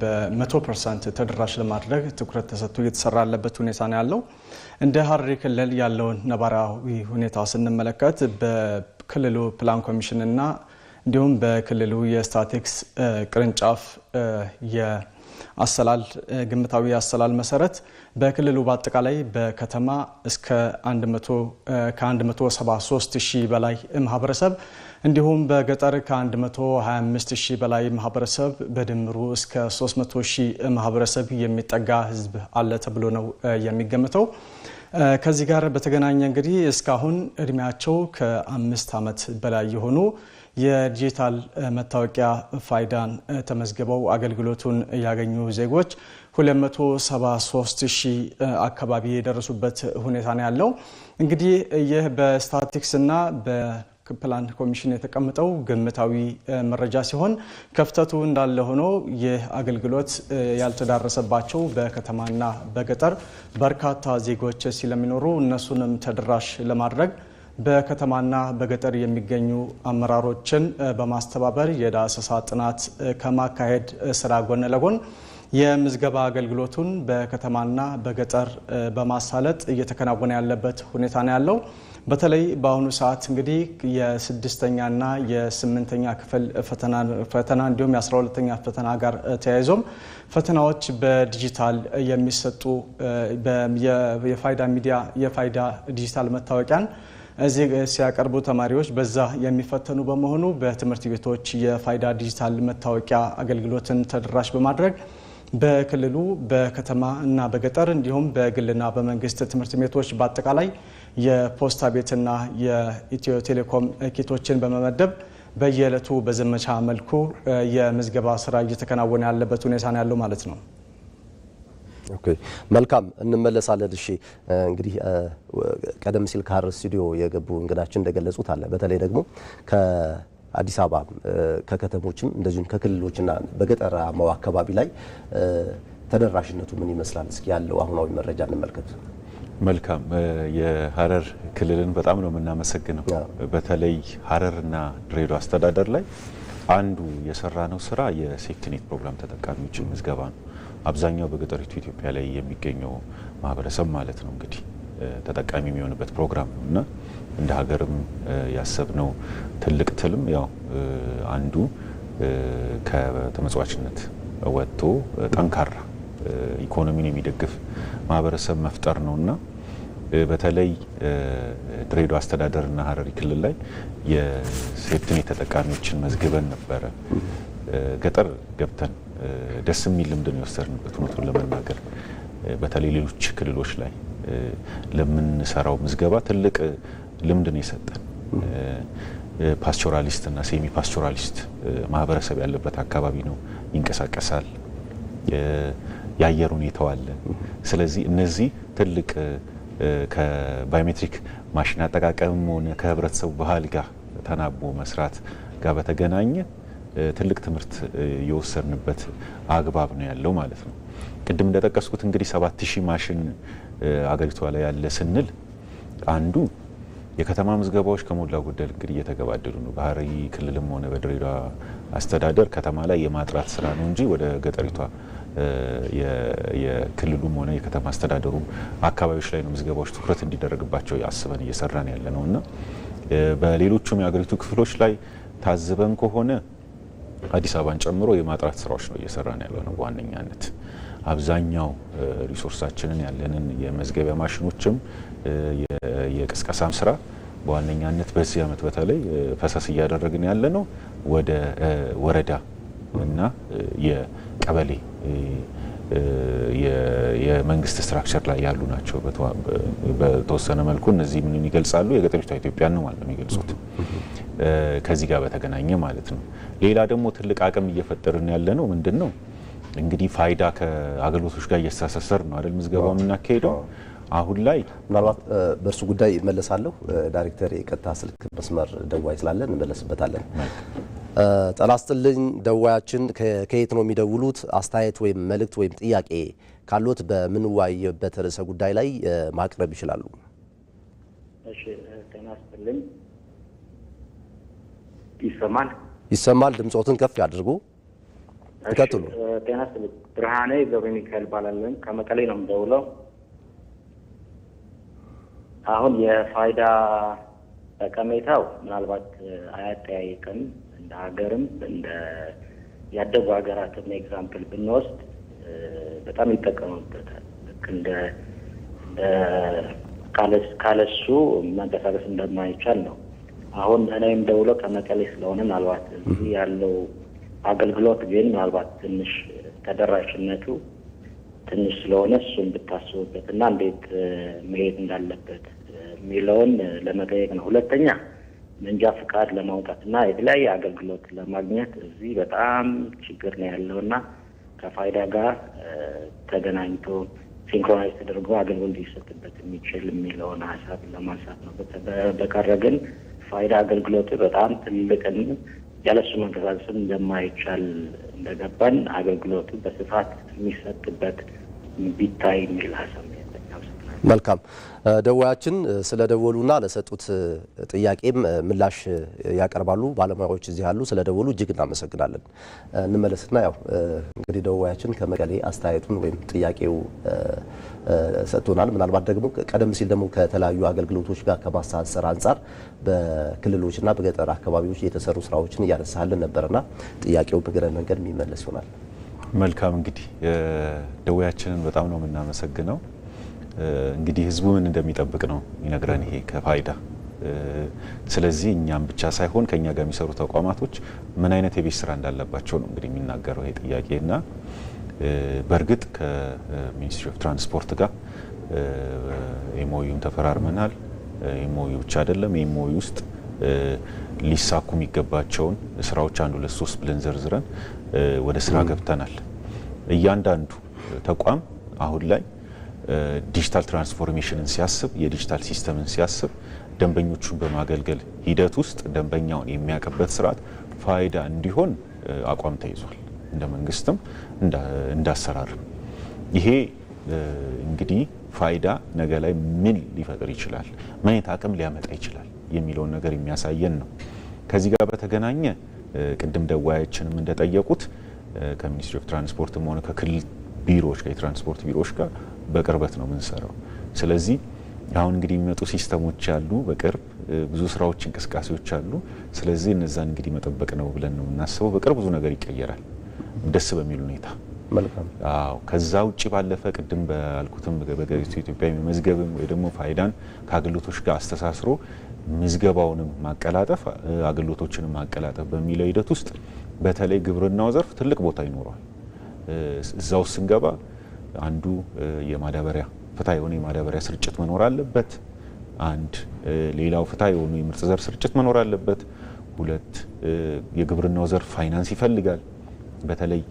በ100% ተደራሽ ለማድረግ ትኩረት ተሰጥቶ እየተሰራ ያለበት ሁኔታ ነው ያለው። እንደ ሐረሪ ክልል ያለውን ነባራዊ ሁኔታ ስንመለከት በክልሉ ፕላን ኮሚሽን እና እንዲሁም በክልሉ የስታቲክስ ቅርንጫፍ የአሰላል ግምታዊ አሰላል መሰረት በክልሉ በአጠቃላይ በከተማ እስከ 173,000 በላይ ማህበረሰብ እንዲሁም በገጠር ከ125,000 በላይ ማህበረሰብ በድምሩ እስከ 300,000 ማህበረሰብ የሚጠጋ ህዝብ አለ ተብሎ ነው የሚገመተው። ከዚህ ጋር በተገናኘ እንግዲህ እስካሁን እድሜያቸው ከ5 ዓመት በላይ የሆኑ የዲጂታል መታወቂያ ፋይዳን ተመዝግበው አገልግሎቱን ያገኙ ዜጎች 273,000 አካባቢ የደረሱበት ሁኔታ ነው ያለው። እንግዲህ ይህ በስታቲክስ እና በፕላን ኮሚሽን የተቀመጠው ግምታዊ መረጃ ሲሆን ክፍተቱ እንዳለ ሆኖ ይህ አገልግሎት ያልተዳረሰባቸው በከተማና በገጠር በርካታ ዜጎች ስለሚኖሩ እነሱንም ተደራሽ ለማድረግ በከተማና በገጠር የሚገኙ አመራሮችን በማስተባበር የዳሰሳ ጥናት ከማካሄድ ስራ ጎን ለጎን የምዝገባ አገልግሎቱን በከተማና በገጠር በማሳለጥ እየተከናወነ ያለበት ሁኔታ ነው ያለው። በተለይ በአሁኑ ሰዓት እንግዲህ የ6ኛና የ8ኛ ክፍል ፈተና እንዲሁም የ12ኛ ፈተና ጋር ተያይዞም ፈተናዎች በዲጂታል የሚሰጡ የፋይዳ ዲጂታል መታወቂያን እዚህ ሲያቀርቡ ተማሪዎች በዛ የሚፈተኑ በመሆኑ በትምህርት ቤቶች የፋይዳ ዲጂታል መታወቂያ አገልግሎትን ተደራሽ በማድረግ በክልሉ በከተማ እና በገጠር እንዲሁም በግልና በመንግስት ትምህርት ቤቶች በአጠቃላይ የፖስታ ቤትና የኢትዮ ቴሌኮም ኪቶችን በመመደብ በየዕለቱ በዘመቻ መልኩ የምዝገባ ስራ እየተከናወነ ያለበት ሁኔታ ነው ያለው ማለት ነው። ኦኬ መልካም እንመለሳለን። እሺ እንግዲህ ቀደም ሲል ከሐረር ስቱዲዮ የገቡ እንግዳችን እንደገለጹት አለ በተለይ ደግሞ ከአዲስ አበባ ከከተሞችም እንደዚሁም ከክልሎችና በገጠራማው አካባቢ ላይ ተደራሽነቱ ምን ይመስላል? እስኪ ያለው አሁናዊ መረጃ እንመልከት። መልካም የሐረር ክልልን በጣም ነው የምናመሰግነው። በተለይ ሐረርና ድሬዳዋ አስተዳደር ላይ አንዱ የሰራነው ስራ የሴፍቲኔት ፕሮግራም ተጠቃሚዎችን ምዝገባ ነው። አብዛኛው በገጠሪቱ ኢትዮጵያ ላይ የሚገኘው ማህበረሰብ ማለት ነው እንግዲህ ተጠቃሚ የሚሆንበት ፕሮግራም ነውና እንደ ሀገርም ያሰብነው ትልቅ ትልም ያው አንዱ ከተመጽዋችነት ወጥቶ ጠንካራ ኢኮኖሚን የሚደግፍ ማህበረሰብ መፍጠር ነውና በተለይ ድሬዳዋ አስተዳደርና ሐረሪ ክልል ላይ የሴፍቲኔት ተጠቃሚዎችን መዝግበን ነበረ። ገጠር ገብተን ደስ የሚል ልምድ ነው የወሰድንበት። እውነቱን ለመናገር በተለይ ሌሎች ክልሎች ላይ ለምንሰራው ምዝገባ ትልቅ ልምድ ነው የሰጠን። ፓስቶራሊስት እና ሴሚ ፓስቶራሊስት ማህበረሰብ ያለበት አካባቢ ነው ይንቀሳቀሳል። የአየር ሁኔታው አለ። ስለዚህ እነዚህ ትልቅ ከባዮሜትሪክ ማሽን አጠቃቀምም ሆነ ከህብረተሰቡ ባህል ጋር ተናቦ መስራት ጋር በተገናኘ ትልቅ ትምህርት የወሰድንበት አግባብ ነው ያለው ማለት ነው። ቅድም እንደጠቀስኩት እንግዲህ 7000 ማሽን አገሪቷ ላይ ያለ ስንል አንዱ የከተማ ምዝገባዎች ከሞላ ጎደል እንግዲህ እየተገባደዱ ነው። በሐረሪ ክልልም ሆነ በድሬዳዋ አስተዳደር ከተማ ላይ የማጥራት ስራ ነው እንጂ ወደ ገጠሪቷ የክልሉም ሆነ የከተማ አስተዳደሩ አካባቢዎች ላይ ነው ምዝገባዎች ትኩረት እንዲደረግባቸው አስበን እየሰራን ያለ ነውና በሌሎቹም የሀገሪቱ ክፍሎች ላይ ታዝበን ከሆነ አዲስ አበባን ጨምሮ የማጥራት ስራዎች ነው እየሰራን ያለ ነው። በዋነኛነት አብዛኛው ሪሶርሳችንን ያለንን የመዝገቢያ ማሽኖችም የቅስቀሳም ስራ በዋነኛነት በዚህ ዓመት በተለይ ፈሰስ እያደረግን ያለ ነው ወደ ወረዳ እና የቀበሌ የመንግስት ስትራክቸር ላይ ያሉ ናቸው። በተወሰነ መልኩ እነዚህ ምን ይገልጻሉ? የገጠሪቷ ኢትዮጵያ ነው ማለት ነው የሚገልጹት። ከዚህ ጋር በተገናኘ ማለት ነው። ሌላ ደግሞ ትልቅ አቅም እየፈጠርን ያለ ነው ምንድነው እንግዲህ ፋይዳ ከአገልግሎቶች ጋር እየተሳሰር ነው አይደል ምዝገባው የምናካሄደው። አሁን ላይ ምናልባት በእርሱ ጉዳይ እመለሳለሁ። ዳይሬክተር የቀጥታ ስልክ መስመር ደዋይ ስላለን እንመለስበታለን። ጤና ይስጥልኝ። ደዋያችን ከየት ነው የሚደውሉት? አስተያየት ወይም መልእክት ወይም ጥያቄ ካሉት በምንወያይበት ርዕሰ ጉዳይ ላይ ማቅረብ ይችላሉ። እሺ ጤና ይስጥልኝ። ይሰማል። ድምጾትን ከፍ ያድርጉ። ይቀጥሉ። ጤና ይስጥልኝ። ብርሃኔ ገብረ ሚካኤል እባላለሁ። ከመቀሌ ነው የምደውለው። አሁን የፋይዳ ጠቀሜታው ምናልባት አያጠያይቅም። እንደ ሀገርም እንደ ያደጉ ሀገራትን ኤግዛምፕል ብንወስድ በጣም ይጠቀሙበታል። ልክ እንደ ካለሱ መንቀሳቀስ እንደማይቻል ነው። አሁን እኔም ደውለው ከመቀሌ ስለሆነ ምናልባት እዚህ ያለው አገልግሎት ግን ምናልባት ትንሽ ተደራሽነቱ ትንሽ ስለሆነ እሱን ብታስቡበት እና እንዴት መሄድ እንዳለበት የሚለውን ለመጠየቅ ነው። ሁለተኛ መንጃ ፍቃድ ለማውጣት እና የተለያየ አገልግሎት ለማግኘት እዚህ በጣም ችግር ነው ያለው እና ከፋይዳ ጋር ተገናኝቶ ሲንክሮናይዝ ተደርጎ አገልግሎት ሊሰጥበት የሚችል የሚለውን ሀሳብ ለማንሳት ነው። በቀረ ግን ፋይዳ አገልግሎቱ በጣም ትልቅን ያለሱ መንቀሳቀስም እንደማይቻል እንደገባን አገልግሎቱ በስፋት የሚሰጥበት ቢታይ የሚል ሀሳብ ነው። መልካም ደዋያችን ስለ ደወሉና ለሰጡት ጥያቄም ምላሽ ያቀርባሉ ባለሙያዎች እዚህ ያሉ። ስለ ደወሉ እጅግ እናመሰግናለን። እንመለስና ያው እንግዲህ ደዋያችን ከመቀሌ አስተያየቱን ወይም ጥያቄው ሰጥቶናል። ምናልባት ደግሞ ቀደም ሲል ደግሞ ከተለያዩ አገልግሎቶች ጋር ከማስተሳሰር አንጻር በክልሎችና በገጠር አካባቢዎች የተሰሩ ስራዎችን እያነሳልን ነበርና ጥያቄው በግረ መንገድ የሚመለስ ይሆናል። መልካም እንግዲህ ደዋያችንን በጣም ነው የምናመሰግነው። እንግዲህ ህዝቡ ምን እንደሚጠብቅ ነው ይነግረን ይሄ ከፋይዳ። ስለዚህ እኛም ብቻ ሳይሆን ከኛ ጋር የሚሰሩ ተቋማቶች ምን አይነት የቤት ስራ እንዳለባቸው ነው እንግዲህ የሚናገረው ይሄ ጥያቄና በእርግጥ ከሚኒስትሪ ኦፍ ትራንስፖርት ጋር ኤምኦዩን ተፈራርመናል። ኤምኦዩ ብቻ አይደለም፣ ኤምኦዩ ውስጥ ሊሳኩ የሚገባቸውን ስራዎች 1 2 3 ብለን ዘርዝረን ወደ ስራ ገብተናል። እያንዳንዱ ተቋም አሁን ላይ ዲጂታል ትራንስፎርሜሽንን ሲያስብ የዲጂታል ሲስተምን ሲያስብ ደንበኞቹን በማገልገል ሂደት ውስጥ ደንበኛውን የሚያቀበት ስርዓት ፋይዳ እንዲሆን አቋም ተይዟል። እንደ መንግስትም እንዳሰራርም ይሄ እንግዲህ ፋይዳ ነገ ላይ ምን ሊፈጥር ይችላል፣ ምን አይነት አቅም ሊያመጣ ይችላል የሚለውን ነገር የሚያሳየን ነው። ከዚህ ጋር በተገናኘ ቅድም ደዋያችንም እንደጠየቁት ከሚኒስትሪ ኦፍ ትራንስፖርትም ሆነ ከክልል ቢሮዎች ጋር የትራንስፖርት ቢሮዎች ጋር በቅርበት ነው የምንሰራው። ስለዚህ አሁን እንግዲህ የሚመጡ ሲስተሞች አሉ፣ በቅርብ ብዙ ስራዎች እንቅስቃሴዎች አሉ። ስለዚህ እነዛን እንግዲህ መጠበቅ ነው ብለን ነው የምናስበው። በቅርብ ብዙ ነገር ይቀየራል ደስ በሚል ሁኔታ። መልካም። አዎ ከዛ ውጪ ባለፈ ቅድም ባልኩትም በገጠሪቱ ኢትዮጵያ መዝገብም ወይ ደግሞ ፋይዳን ከአገልግሎቶች ጋር አስተሳስሮ ምዝገባውንም ማቀላጠፍ አገልግሎቶችንም ማቀላጠፍ በሚለው ሂደት ውስጥ በተለይ ግብርናው ዘርፍ ትልቅ ቦታ ይኖረዋል። እዛው ስንገባ አንዱ የማዳበሪያ ፍትሃ የሆነ የማዳበሪያ ስርጭት መኖር አለበት። አንድ ሌላው ፍትሃ የሆኑ የምርጥ ዘር ስርጭት መኖር አለበት። ሁለት የግብርናው ዘርፍ ፋይናንስ ይፈልጋል። በተለይ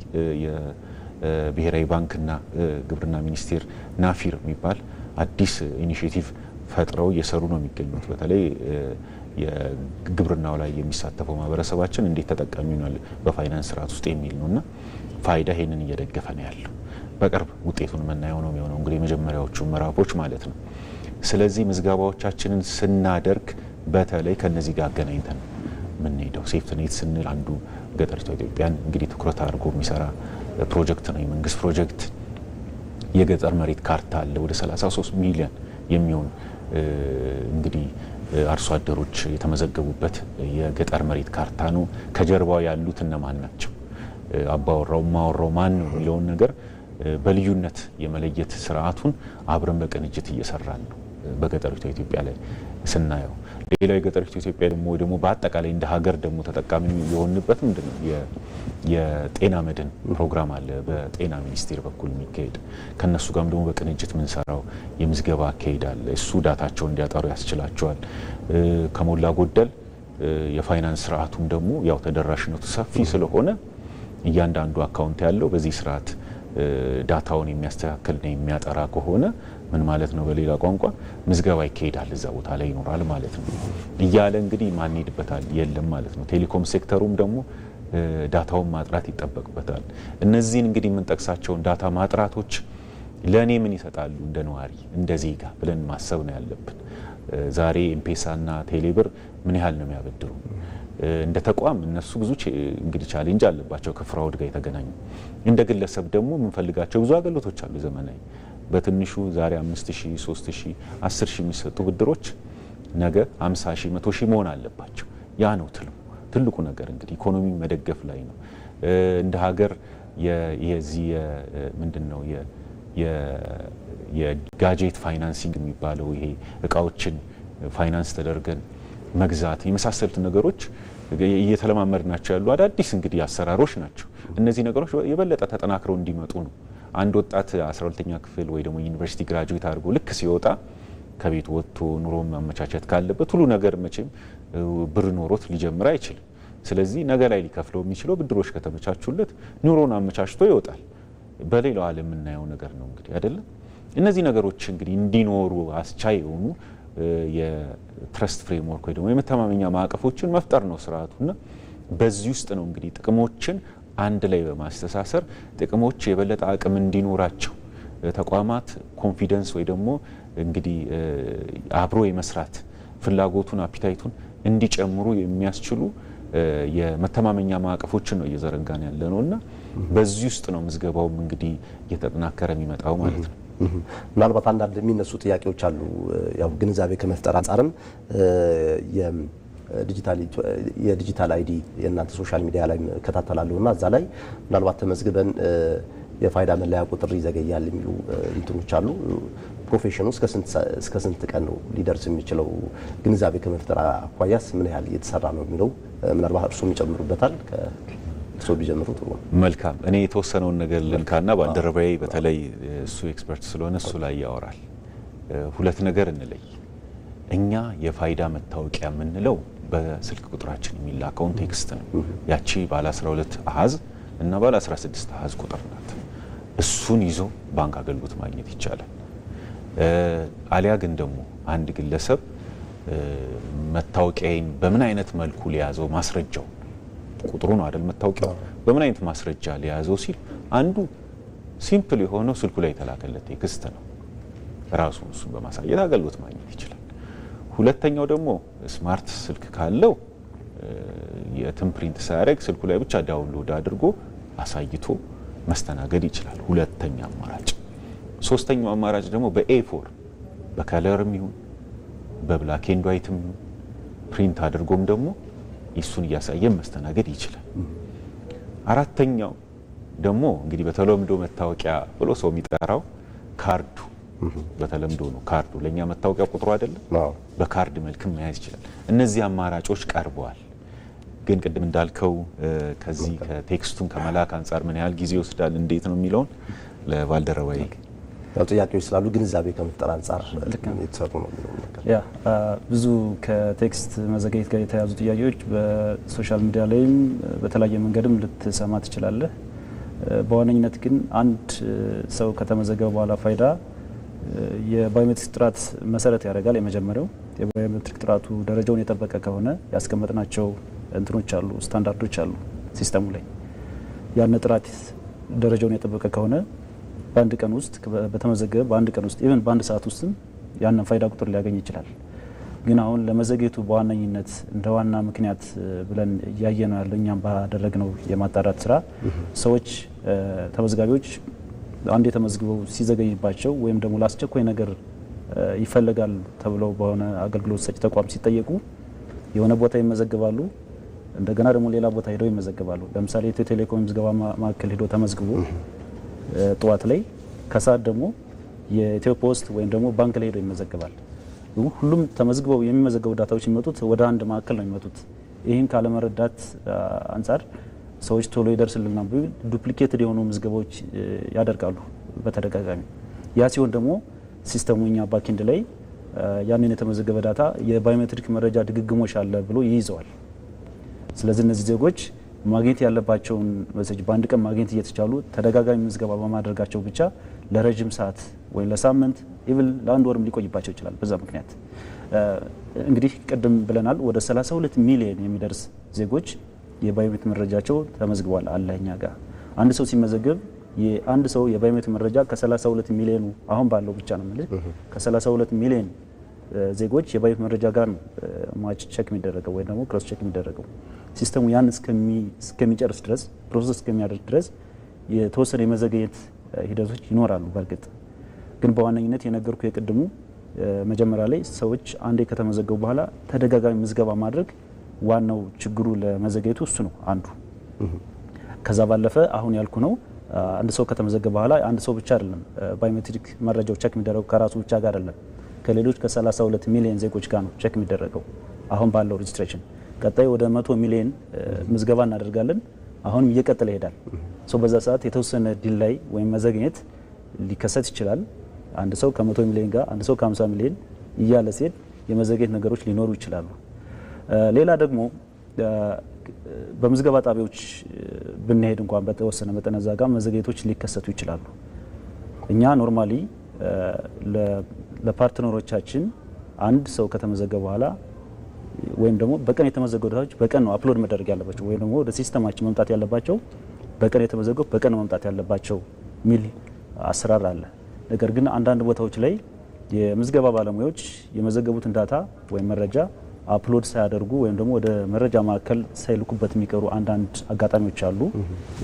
የብሔራዊ ባንክና ግብርና ሚኒስቴር ናፊር የሚባል አዲስ ኢኒሼቲቭ ፈጥረው እየሰሩ ነው የሚገኙት። በተለይ የግብርናው ላይ የሚሳተፈው ማህበረሰባችን እንዴት ተጠቃሚ ይሆናል በፋይናንስ ስርዓት ውስጥ የሚል ነውና ፋይዳ ይሄንን እየደገፈ ነው ያለው። በቅርብ ውጤቱን የምናየው ነው የሚሆነው እንግዲህ የመጀመሪያዎቹ ምዕራፎች ማለት ነው። ስለዚህ ምዝገባዎቻችንን ስናደርግ በተለይ ከነዚህ ጋር አገናኝተን የምንሄደው ሴፍትኔት ስንል አንዱ ገጠሪቷ ኢትዮጵያን እንግዲህ ትኩረት አድርጎ የሚሰራ ፕሮጀክት ነው፣ የመንግስት ፕሮጀክት። የገጠር መሬት ካርታ አለ፣ ወደ 33 ሚሊዮን የሚሆን እንግዲህ አርሶ አደሮች የተመዘገቡበት የገጠር መሬት ካርታ ነው። ከጀርባው ያሉት እነማን ናቸው፣ አባወራው ማወራው ማን ነው የሚለውን ነገር በልዩነት የመለየት ስርዓቱን አብረን በቅንጅት እየሰራን ነው በገጠሪቷ ኢትዮጵያ ላይ ስናየው። ሌላው የገጠሪቷ ኢትዮጵያ ደግሞ በአጠቃላይ እንደ ሀገር ደግሞ ተጠቃሚ የሆንበት ምንድነው የጤና መድን ፕሮግራም አለ በጤና ሚኒስቴር በኩል የሚካሄድ። ከነሱ ጋርም ደግሞ በቅንጅት ምንሰራው የምዝገባ አካሄድ አለ። እሱ ዳታቸውን እንዲያጠሩ ያስችላቸዋል። ከሞላ ጎደል የፋይናንስ ስርዓቱም ደግሞ ያው ተደራሽነቱ ሰፊ ስለሆነ እያንዳንዱ አካውንት ያለው በዚህ ስርዓት ዳታውን የሚያስተካክልና የሚያጠራ ከሆነ ምን ማለት ነው? በሌላ ቋንቋ ምዝገባ ይካሄዳል፣ እዛ ቦታ ላይ ይኖራል ማለት ነው እያለ እንግዲህ ማን ይሄድበታል የለም ማለት ነው። ቴሌኮም ሴክተሩም ደግሞ ዳታውን ማጥራት ይጠበቅበታል። እነዚህን እንግዲህ የምንጠቅሳቸውን ዳታ ማጥራቶች ለኔ ምን ይሰጣሉ እንደ ነዋሪ እንደ ዜጋ ብለን ማሰብ ነው ያለብን። ዛሬ ኤምፔሳና ቴሌብር ምን ያህል ነው የሚያበድሩ? እንደ ተቋም እነሱ ብዙ እንግዲህ ቻሌንጅ አለባቸው ከፍራውድ ጋር የተገናኙ። እንደ ግለሰብ ደግሞ የምንፈልጋቸው ብዙ አገልግሎቶች አሉ ዘመናዊ። በትንሹ ዛሬ 5000 3000 10000 የሚሰጡ ብድሮች ነገ 50000 100000 መሆን አለባቸው። ያ ነው ትልቁ ነገር እንግዲህ ኢኮኖሚ መደገፍ ላይ ነው። እንደ ሀገር የዚህ ምንድነው የጋጀት ፋይናንሲንግ የሚባለው ይሄ እቃዎችን ፋይናንስ ተደርገን መግዛት የመሳሰሉት ነገሮች እየተለማመድናቸው ያሉ አዳዲስ እንግዲህ አሰራሮች ናቸው። እነዚህ ነገሮች የበለጠ ተጠናክረው እንዲመጡ ነው። አንድ ወጣት 12ኛ ክፍል ወይ ደግሞ ዩኒቨርሲቲ ግራጁዌት አድርጎ ልክ ሲወጣ ከቤት ወጥቶ ኑሮ ማመቻቸት ካለበት ሁሉ ነገር መቼም ብር ኖሮት ሊጀምር አይችልም። ስለዚህ ነገ ላይ ሊከፍለው የሚችለው ብድሮች ከተመቻቹለት ኑሮን አመቻችቶ ይወጣል። በሌላው ዓለም የምናየው ነገር ነው እንግዲህ አይደለም። እነዚህ ነገሮች እንግዲህ እንዲኖሩ አስቻይ የሆኑ የትረስት ፍሬምወርክ ወይ ደግሞ የመተማመኛ ማዕቀፎችን መፍጠር ነው ስርዓቱና በዚህ ውስጥ ነው እንግዲህ ጥቅሞችን አንድ ላይ በማስተሳሰር ጥቅሞች የበለጠ አቅም እንዲኖራቸው ተቋማት ኮንፊደንስ ወይ ደግሞ እንግዲህ አብሮ የመስራት ፍላጎቱን አፒታይቱን እንዲጨምሩ የሚያስችሉ የመተማመኛ ማዕቀፎችን ነው እየዘረጋን ያለ ነውና በዚህ ውስጥ ነው ምዝገባውም እንግዲህ እየተጠናከረ የሚመጣው ማለት ነው። ምናልባት አንዳንድ የሚነሱ ጥያቄዎች አሉ። ያው ግንዛቤ ከመፍጠር አንጻርም የዲጂታል አይዲ የእናንተ ሶሻል ሚዲያ ላይ ከታተላለሁና እዛ ላይ ምናልባት ተመዝግበን የፋይዳ መለያ ቁጥር ይዘገያል የሚሉ እንትኖች አሉ። ፕሮፌሽኑ እስከ ስንት ቀን ነው ሊደርስ የሚችለው? ግንዛቤ ከመፍጠር አኳያስ ምን ያህል እየተሰራ ነው የሚለው ምናልባት እርሱም ይጨምሩበታል። እርሱ ቢጀምሩ ጥሩ ነው። መልካም። እኔ የተወሰነውን ነገር ልንካና ባልደረባዬ በተለይ እሱ ኤክስፐርት ስለሆነ እሱ ላይ ያወራል። ሁለት ነገር እንለይ። እኛ የፋይዳ መታወቂያ የምንለው በስልክ ቁጥራችን የሚላከውን ቴክስት ነው። ያቺ ባለ 12 አሃዝ እና ባለ 16 አሃዝ ቁጥር ናት። እሱን ይዞ ባንክ አገልግሎት ማግኘት ይቻላል። አሊያ ግን ደግሞ አንድ ግለሰብ መታወቂያዬን በምን አይነት መልኩ ሊያዘው ማስረጃው ቁጥሩ ነው አይደል? መታወቂያው በምን አይነት ማስረጃ ሊያዘው ሲል አንዱ ሲምፕል የሆነው ስልኩ ላይ የተላከለት ቴክስት ነው። ራሱ እሱን በማሳየት አገልግሎት ማግኘት ይችላል። ሁለተኛው ደግሞ ስማርት ስልክ ካለው የትም ፕሪንት ሳያደርግ ስልኩ ላይ ብቻ ዳውንሎድ አድርጎ አሳይቶ መስተናገድ ይችላል። ሁለተኛ አማራጭ። ሶስተኛው አማራጭ ደግሞ በኤ4 በከለርም ይሁን በብላክ ኤንድ ዋይትም ፕሪንት አድርጎም ደግሞ እሱን እያሳየ መስተናገድ ይችላል። አራተኛው ደግሞ እንግዲህ በተለምዶ መታወቂያ ብሎ ሰው የሚጠራው ካርዱ በተለምዶ ነው። ካርዱ ለኛ መታወቂያ ቁጥሩ አይደለም። በካርድ መልክም መያዝ ይችላል። እነዚህ አማራጮች ቀርበዋል። ግን ቅድም እንዳልከው ከዚህ ከቴክስቱን ከመላክ አንጻር ምን ያህል ጊዜ ይወስዳል እንዴት ነው የሚለውን ለባልደረባዬ ያው ጥያቄዎች ስላሉ ግንዛቤ ከመፍጠር አንጻር የተሰሩ ነው የሚለው ያ ብዙ ከቴክስት መዘግየት ጋር የተያዙ ጥያቄዎች በሶሻል ሚዲያ ላይም በተለያየ መንገድም ልትሰማ ትችላለህ። በዋነኝነት ግን አንድ ሰው ከተመዘገበ በኋላ ፋይዳ የባዮሜትሪክ ጥራት መሰረት ያደርጋል። የመጀመሪያው የባዮሜትሪክ ጥራቱ ደረጃውን የጠበቀ ከሆነ ያስቀመጥናቸው እንትኖች አሉ፣ ስታንዳርዶች አሉ ሲስተሙ ላይ። ያን ጥራት ደረጃውን የጠበቀ ከሆነ በአንድ ቀን ውስጥ በተመዘገበ በአንድ ቀን ውስጥ ኢቭን በአንድ ሰዓት ውስጥ ያንን ፋይዳ ቁጥር ሊያገኝ ይችላል። ግን አሁን ለመዘግየቱ በዋነኝነት እንደ ዋና ምክንያት ብለን እያየ ነው ያለው እኛም ባደረግነው የማጣራት ስራ ሰዎች ተመዝጋቢዎች አንዴ ተመዝግበው ሲዘገይባቸው ወይም ደግሞ ለአስቸኳይ ነገር ይፈልጋል ተብለው በሆነ አገልግሎት ሰጪ ተቋም ሲጠየቁ የሆነ ቦታ ይመዘግባሉ፣ እንደገና ደግሞ ሌላ ቦታ ሄደው ይመዘግባሉ። ለምሳሌ ኢትዮ ቴሌኮም ምዝገባ ማዕከል ሄዶ ተመዝግቦ ጠዋት ላይ ከሰዓት ደግሞ የኢትዮ ፖስት ወይም ደግሞ ባንክ ላይ ሄዶ ይመዘግባል። ሁሉም ተመዝግበው የሚመዘገቡ ዳታዎች የሚመጡት ወደ አንድ ማዕከል ነው የሚመጡት። ይህን ካለመረዳት አንጻር ሰዎች ቶሎ ይደርስልና ዱፕሊኬትድ የሆኑ ምዝገባዎች ያደርጋሉ በተደጋጋሚ። ያ ሲሆን ደግሞ ሲስተሙኛ ባክኤንድ ላይ ያንን የተመዘገበ ዳታ የባዮሜትሪክ መረጃ ድግግሞሽ አለ ብሎ ይይዘዋል። ስለዚህ እነዚህ ዜጎች ማግኘት ያለባቸውን ሜሴጅ በአንድ ቀን ማግኘት እየተቻሉ ተደጋጋሚ ምዝገባ በማድረጋቸው ብቻ ለረጅም ሰዓት ወይ ለሳምንት ኢቭን ለአንድ ወርም ሊቆይባቸው ይችላል። በዛ ምክንያት እንግዲህ ቅድም ብለናል ወደ 32 ሚሊዮን የሚደርስ ዜጎች የባዮሜትሪክ መረጃቸው ተመዝግቧል አለ እኛ ጋር። አንድ ሰው ሲመዘገብ የአንድ ሰው የባዮሜትሪክ መረጃ ከ32 ሚሊዮን አሁን ባለው ብቻ ነው ማለት ከ32 ሚሊዮን ዜጎች የባዮሜትሪክ መረጃ ጋር ነው ማች ቼክ የሚደረገው ወይ ደግሞ ክሮስ ቼክ የሚደረገው። ሲስተሙ ያን እስከሚጨርስ ድረስ ፕሮሰስ እስከሚያደርግ ድረስ የተወሰነ የመዘግየት ሂደቶች ይኖራሉ። በእርግጥ ግን በዋነኝነት የነገርኩ የቅድሙ መጀመሪያ ላይ ሰዎች አንዴ ከተመዘገቡ በኋላ ተደጋጋሚ ምዝገባ ማድረግ ዋናው ችግሩ ለመዘግየቱ እሱ ነው አንዱ። ከዛ ባለፈ አሁን ያልኩ ነው አንድ ሰው ከተመዘገበ በኋላ አንድ ሰው ብቻ አይደለም ባዮሜትሪክ መረጃው ቼክ የሚደረገው ከራሱ ብቻ ጋር አይደለም ከሌሎች ከ32 ሚሊዮን ዜጎች ጋር ነው ቼክ የሚደረገው አሁን ባለው ሬጅስትሬሽን። ቀጣይ ወደ 100 ሚሊዮን ምዝገባ እናደርጋለን። አሁንም እየቀጠለ ይሄዳል። ሰው በዛ ሰዓት የተወሰነ ዲላይ ወይም መዘግየት ሊከሰት ይችላል። አንድ ሰው ከ100 ሚሊዮን ጋር አንድ ሰው ከ50 ሚሊዮን እያለ ሲሄድ የመዘግየት ነገሮች ሊኖሩ ይችላሉ። ሌላ ደግሞ በምዝገባ ጣቢያዎች ብንሄድ እንኳን በተወሰነ መጠን እዛ ጋር መዘግየቶች ሊከሰቱ ይችላሉ። እኛ ኖርማሊ ለፓርትነሮቻችን አንድ ሰው ከተመዘገበ በኋላ ወይም ደግሞ በቀን የተመዘገቡ ዳታዎች በቀን ነው አፕሎድ መደረግ ያለባቸው ወይም ደግሞ ወደ ሲስተማችን መምጣት ያለባቸው በቀን የተመዘገቡ በቀን ነው መምጣት ያለባቸው ሚል አሰራር አለ። ነገር ግን አንዳንድ ቦታዎች ላይ የምዝገባ ባለሙያዎች የመዘገቡትን ዳታ ወይም መረጃ አፕሎድ ሳያደርጉ ወይም ደግሞ ወደ መረጃ ማዕከል ሳይልኩበት የሚቀሩ አንዳንድ አጋጣሚዎች አሉ።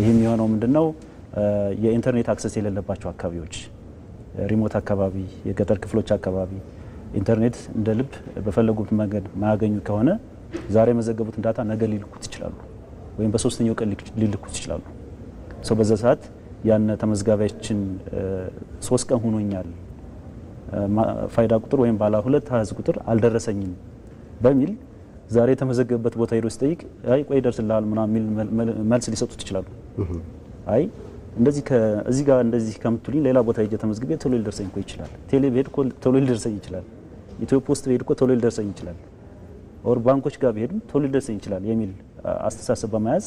ይህም የሆነው ምንድነው የኢንተርኔት አክሰስ የሌለባቸው አካባቢዎች፣ ሪሞት አካባቢ፣ የገጠር ክፍሎች አካባቢ ኢንተርኔት እንደ ልብ በፈለጉት መንገድ ማያገኙ ከሆነ ዛሬ የመዘገቡትን ዳታ ነገ ሊልኩት ይችላሉ ወይም በሶስተኛው ቀን ሊልኩት ይችላሉ። ሰው በዛ ሰዓት ያን ተመዝጋቢያችን 3 ቀን ሆኖኛል ፋይዳ ቁጥር ወይም ባለ 2 አሃዝ ቁጥር አልደረሰኝም በሚል ዛሬ የተመዘገበበት ቦታ ሄዶ ሲጠይቅ አይ ቆይ ይደርስልሃል ምናምን መልስ ሊሰጡት ይችላሉ። አይ እንደዚህ ከዚህ ጋር እንደዚህ ከምትሉኝ ሌላ ቦታ ሄጄ ተመዝግቤ ቶሎ ሊደርሰኝ እኮ ይችላል። ቴሌ ብሄድ እኮ ቶሎ ሊደርሰኝ ይችላል። ኢትዮ ፖስት ብሄድ እኮ ቶሎ ሊደርሰኝ ይችላል። ኦር ባንኮች ጋር ብሄድ ቶሎ ሊደርሰኝ ይችላል የሚል አስተሳሰብ በመያዝ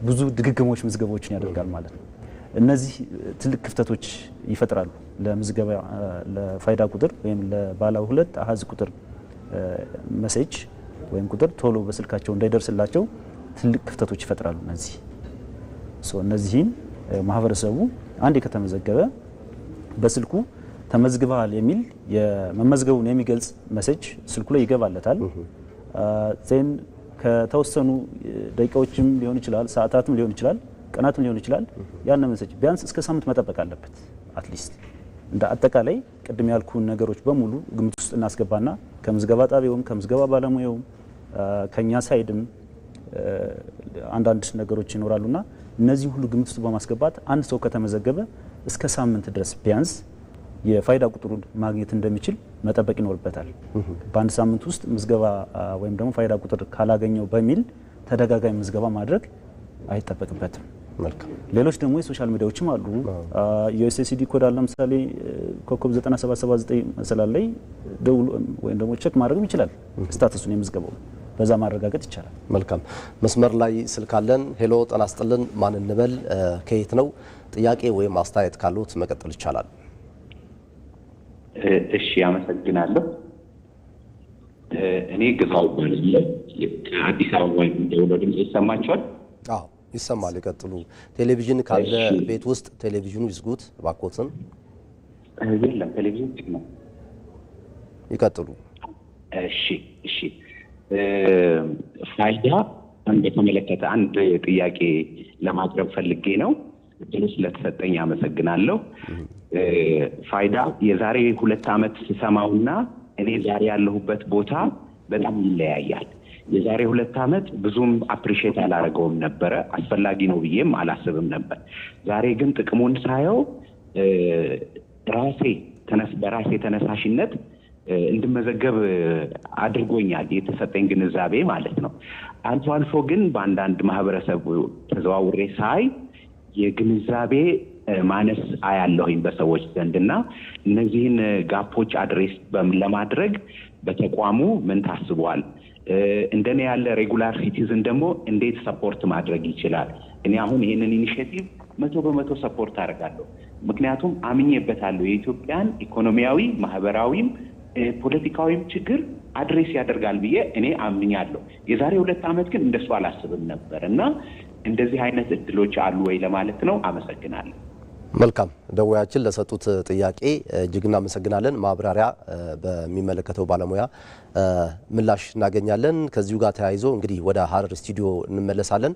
ብዙ ድግግሞች ምዝገባዎችን ያደርጋል ማለት ነው። እነዚህ ትልቅ ክፍተቶች ይፈጥራሉ። ለምዝገባ ለፋይዳ ቁጥር ወይም ለባለ 2 አሃዝ ቁጥር መሴጅ ወይም ቁጥር ቶሎ በስልካቸው እንዳይደርስላቸው ትልቅ ክፍተቶች ይፈጥራሉ። እነዚህን ማህበረሰቡ አንዴ ከተመዘገበ በስልኩ ተመዝግበሃል የሚል የመመዝገቡን የሚገልጽ መሴጅ ስልኩ ላይ ይገባለታል። ዜን ከተወሰኑ ደቂቃዎችም ሊሆን ይችላል፣ ሰዓታትም ሊሆን ይችላል፣ ቀናትም ሊሆን ይችላል። ያን መሴጅ ቢያንስ እስከ ሳምንት መጠበቅ አለበት። አትሊስት እንደ አጠቃላይ ቅድም ያልኩ ነገሮች በሙሉ ግምት ውስጥ እናስገባና ከምዝገባ ጣቢያውም ከምዝገባ ባለሙያውም ከኛ ሳይድም አንዳንድ ነገሮች ይኖራሉና እነዚህ ሁሉ ግምት ውስጥ በማስገባት አንድ ሰው ከተመዘገበ እስከ ሳምንት ድረስ ቢያንስ የፋይዳ ቁጥሩን ማግኘት እንደሚችል መጠበቅ ይኖርበታል። በአንድ ሳምንት ውስጥ ምዝገባ ወይም ደግሞ ፋይዳ ቁጥር ካላገኘው በሚል ተደጋጋሚ ምዝገባ ማድረግ አይጠበቅበትም። ሌሎች ደግሞ የሶሻል ሚዲያዎችም አሉ። የዩኤስኤስዲ ኮድ አለ። ለምሳሌ ኮከብ 9779 መሰላል ላይ ደውሎ ወይም ደግሞ ቼክ ማድረግ ይችላል። ስታተሱን የምዝገባው በዛ ማረጋገጥ ይቻላል። መልካም። መስመር ላይ ስልክ አለን። ሄሎ ጤና ይስጥልን። ማን እንበል? ከየት ነው? ጥያቄ ወይም አስተያየት ካሉት መቀጠል ይቻላል። እሺ፣ አመሰግናለሁ። እኔ ግዛው ባልየ ከአዲስ አበባ ደውሎ ድምጽ ይሰማችኋል? አዎ ይሰማል። ይቀጥሉ። ቴሌቪዥን ካለ ቤት ውስጥ ቴሌቪዥኑ ይዝጉት እባክዎትን። የለም ቴሌቪዥን ዝግ ነው። ይቀጥሉ። እሺ። ፋይዳ በተመለከተ አንድ ጥያቄ ለማቅረብ ፈልጌ ነው። እድሉ ስለተሰጠኝ አመሰግናለሁ። ፋይዳ የዛሬ 2 ዓመት ስሰማውና እኔ ዛሬ ያለሁበት ቦታ በጣም ይለያያል። የዛሬ 2 ዓመት ብዙም አፕሪሼት አላደረገውም ነበረ፣ አስፈላጊ ነው ብዬም አላስብም ነበር። ዛሬ ግን ጥቅሙን ሳየው በራሴ ተነሳሽነት እንድመዘገብ አድርጎኛል፣ የተሰጠኝ ግንዛቤ ማለት ነው። አልፎ አልፎ ግን በአንዳንድ ማህበረሰብ ተዘዋውሬ ሳይ የግንዛቤ ማነስ አያለሁኝ በሰዎች ዘንድና እነዚህን ጋፖች አድሬስ ለማድረግ በተቋሙ ምን ታስቧል? እንደኔ ያለ ሬጉላር ሲቲዝን ደግሞ እንዴት ሰፖርት ማድረግ ይችላል? እኔ አሁን ይሄንን ኢኒሼቲቭ 100% ሰፖርት አደርጋለሁ። ምክንያቱም አምኜበታለሁ። የኢትዮጵያን ኢኮኖሚያዊ፣ ማህበራዊም ፖለቲካዊም ችግር አድሬስ ያደርጋል ብዬ እኔ አምኛለሁ። የዛሬ 2 ዓመት ግን እንደሱ አላስብም ነበር እና እንደዚህ አይነት እድሎች አሉ ወይ ለማለት ነው። አመሰግናለሁ። መልካም ደዋያችን ለሰጡት ጥያቄ እጅግ እናመሰግናለን። ማብራሪያ በሚመለከተው ባለሙያ ምላሽ እናገኛለን። ከዚሁ ጋር ተያይዞ እንግዲህ ወደ ሀረር ስቱዲዮ እንመለሳለን።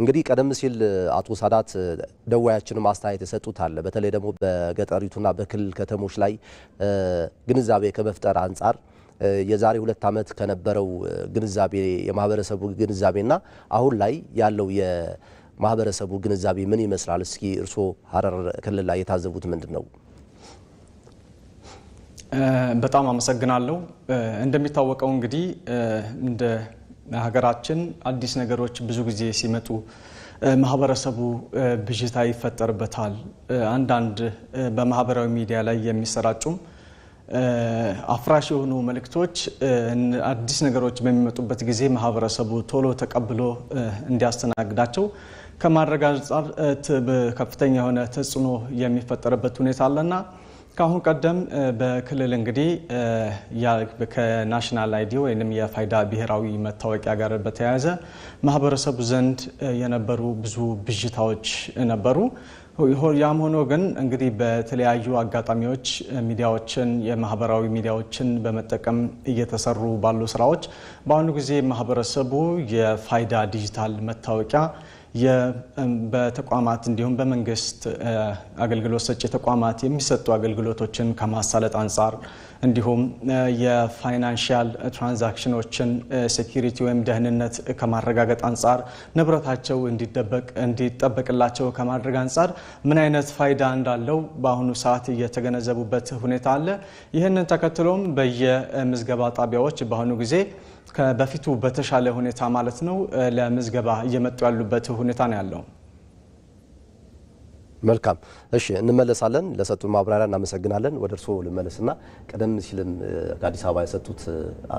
እንግዲህ ቀደም ሲል አቶ ሳዳት ደዋያችን ማስተያየት የሰጡት አለ። በተለይ ደግሞ በገጠሪቱና በክልል ከተሞች ላይ ግንዛቤ ከመፍጠር አንጻር የዛሬ 2 ዓመት ከነበረው ግንዛቤ የማህበረሰቡ ግንዛቤና አሁን ላይ ያለው የማህበረሰቡ ግንዛቤ ምን ይመስላል? እስኪ እርስዎ ሀረር ክልል ላይ የታዘቡት ምንድን ነው? በጣም አመሰግናለሁ። እንደሚታወቀው እንግዲህ እንደ ሀገራችን አዲስ ነገሮች ብዙ ጊዜ ሲመጡ ማህበረሰቡ ብዥታ ይፈጠርበታል። አንዳንድ በማህበራዊ ሚዲያ ላይ የሚሰራጩም አፍራሽ የሆኑ መልእክቶች አዲስ ነገሮች በሚመጡበት ጊዜ ማህበረሰቡ ቶሎ ተቀብሎ እንዲያስተናግዳቸው ከማድረግ አንጻር ከፍተኛ የሆነ ተጽዕኖ የሚፈጠርበት ሁኔታ አለና ከአሁን ቀደም በክልል እንግዲህ ከናሽናል አይዲ ወይም የፋይዳ ብሔራዊ መታወቂያ ጋር በተያያዘ ማህበረሰቡ ዘንድ የነበሩ ብዙ ብዥታዎች ነበሩ። ያም ሆኖ ግን እንግዲህ በተለያዩ አጋጣሚዎች ሚዲያዎችን የማህበራዊ ሚዲያዎችን በመጠቀም እየተሰሩ ባሉ ስራዎች በአሁኑ ጊዜ ማህበረሰቡ የፋይዳ ዲጂታል መታወቂያ በተቋማት እንዲሁም በመንግስት አገልግሎት ሰጪ ተቋማት የሚሰጡ አገልግሎቶችን ከማሳለጥ አንጻር እንዲሁም የፋይናንሻል ትራንዛክሽኖችን ሴኩሪቲ ወይም ደህንነት ከማረጋገጥ አንጻር ንብረታቸው እንዲጠበቅላቸው ከማድረግ አንጻር ምን አይነት ፋይዳ እንዳለው በአሁኑ ሰዓት እየተገነዘቡበት ሁኔታ አለ። ይህንን ተከትሎም በየምዝገባ ጣቢያዎች በአሁኑ ጊዜ ከበፊቱ በተሻለ ሁኔታ ማለት ነው ለምዝገባ እየመጡ ያሉበት ሁኔታ ነው ያለው። መልካም እሺ፣ እንመለሳለን። ለሰጡን ማብራሪያ እናመሰግናለን። ወደ እርስዎ ልመለስና ቀደም ሲልም ከአዲስ አበባ የሰጡት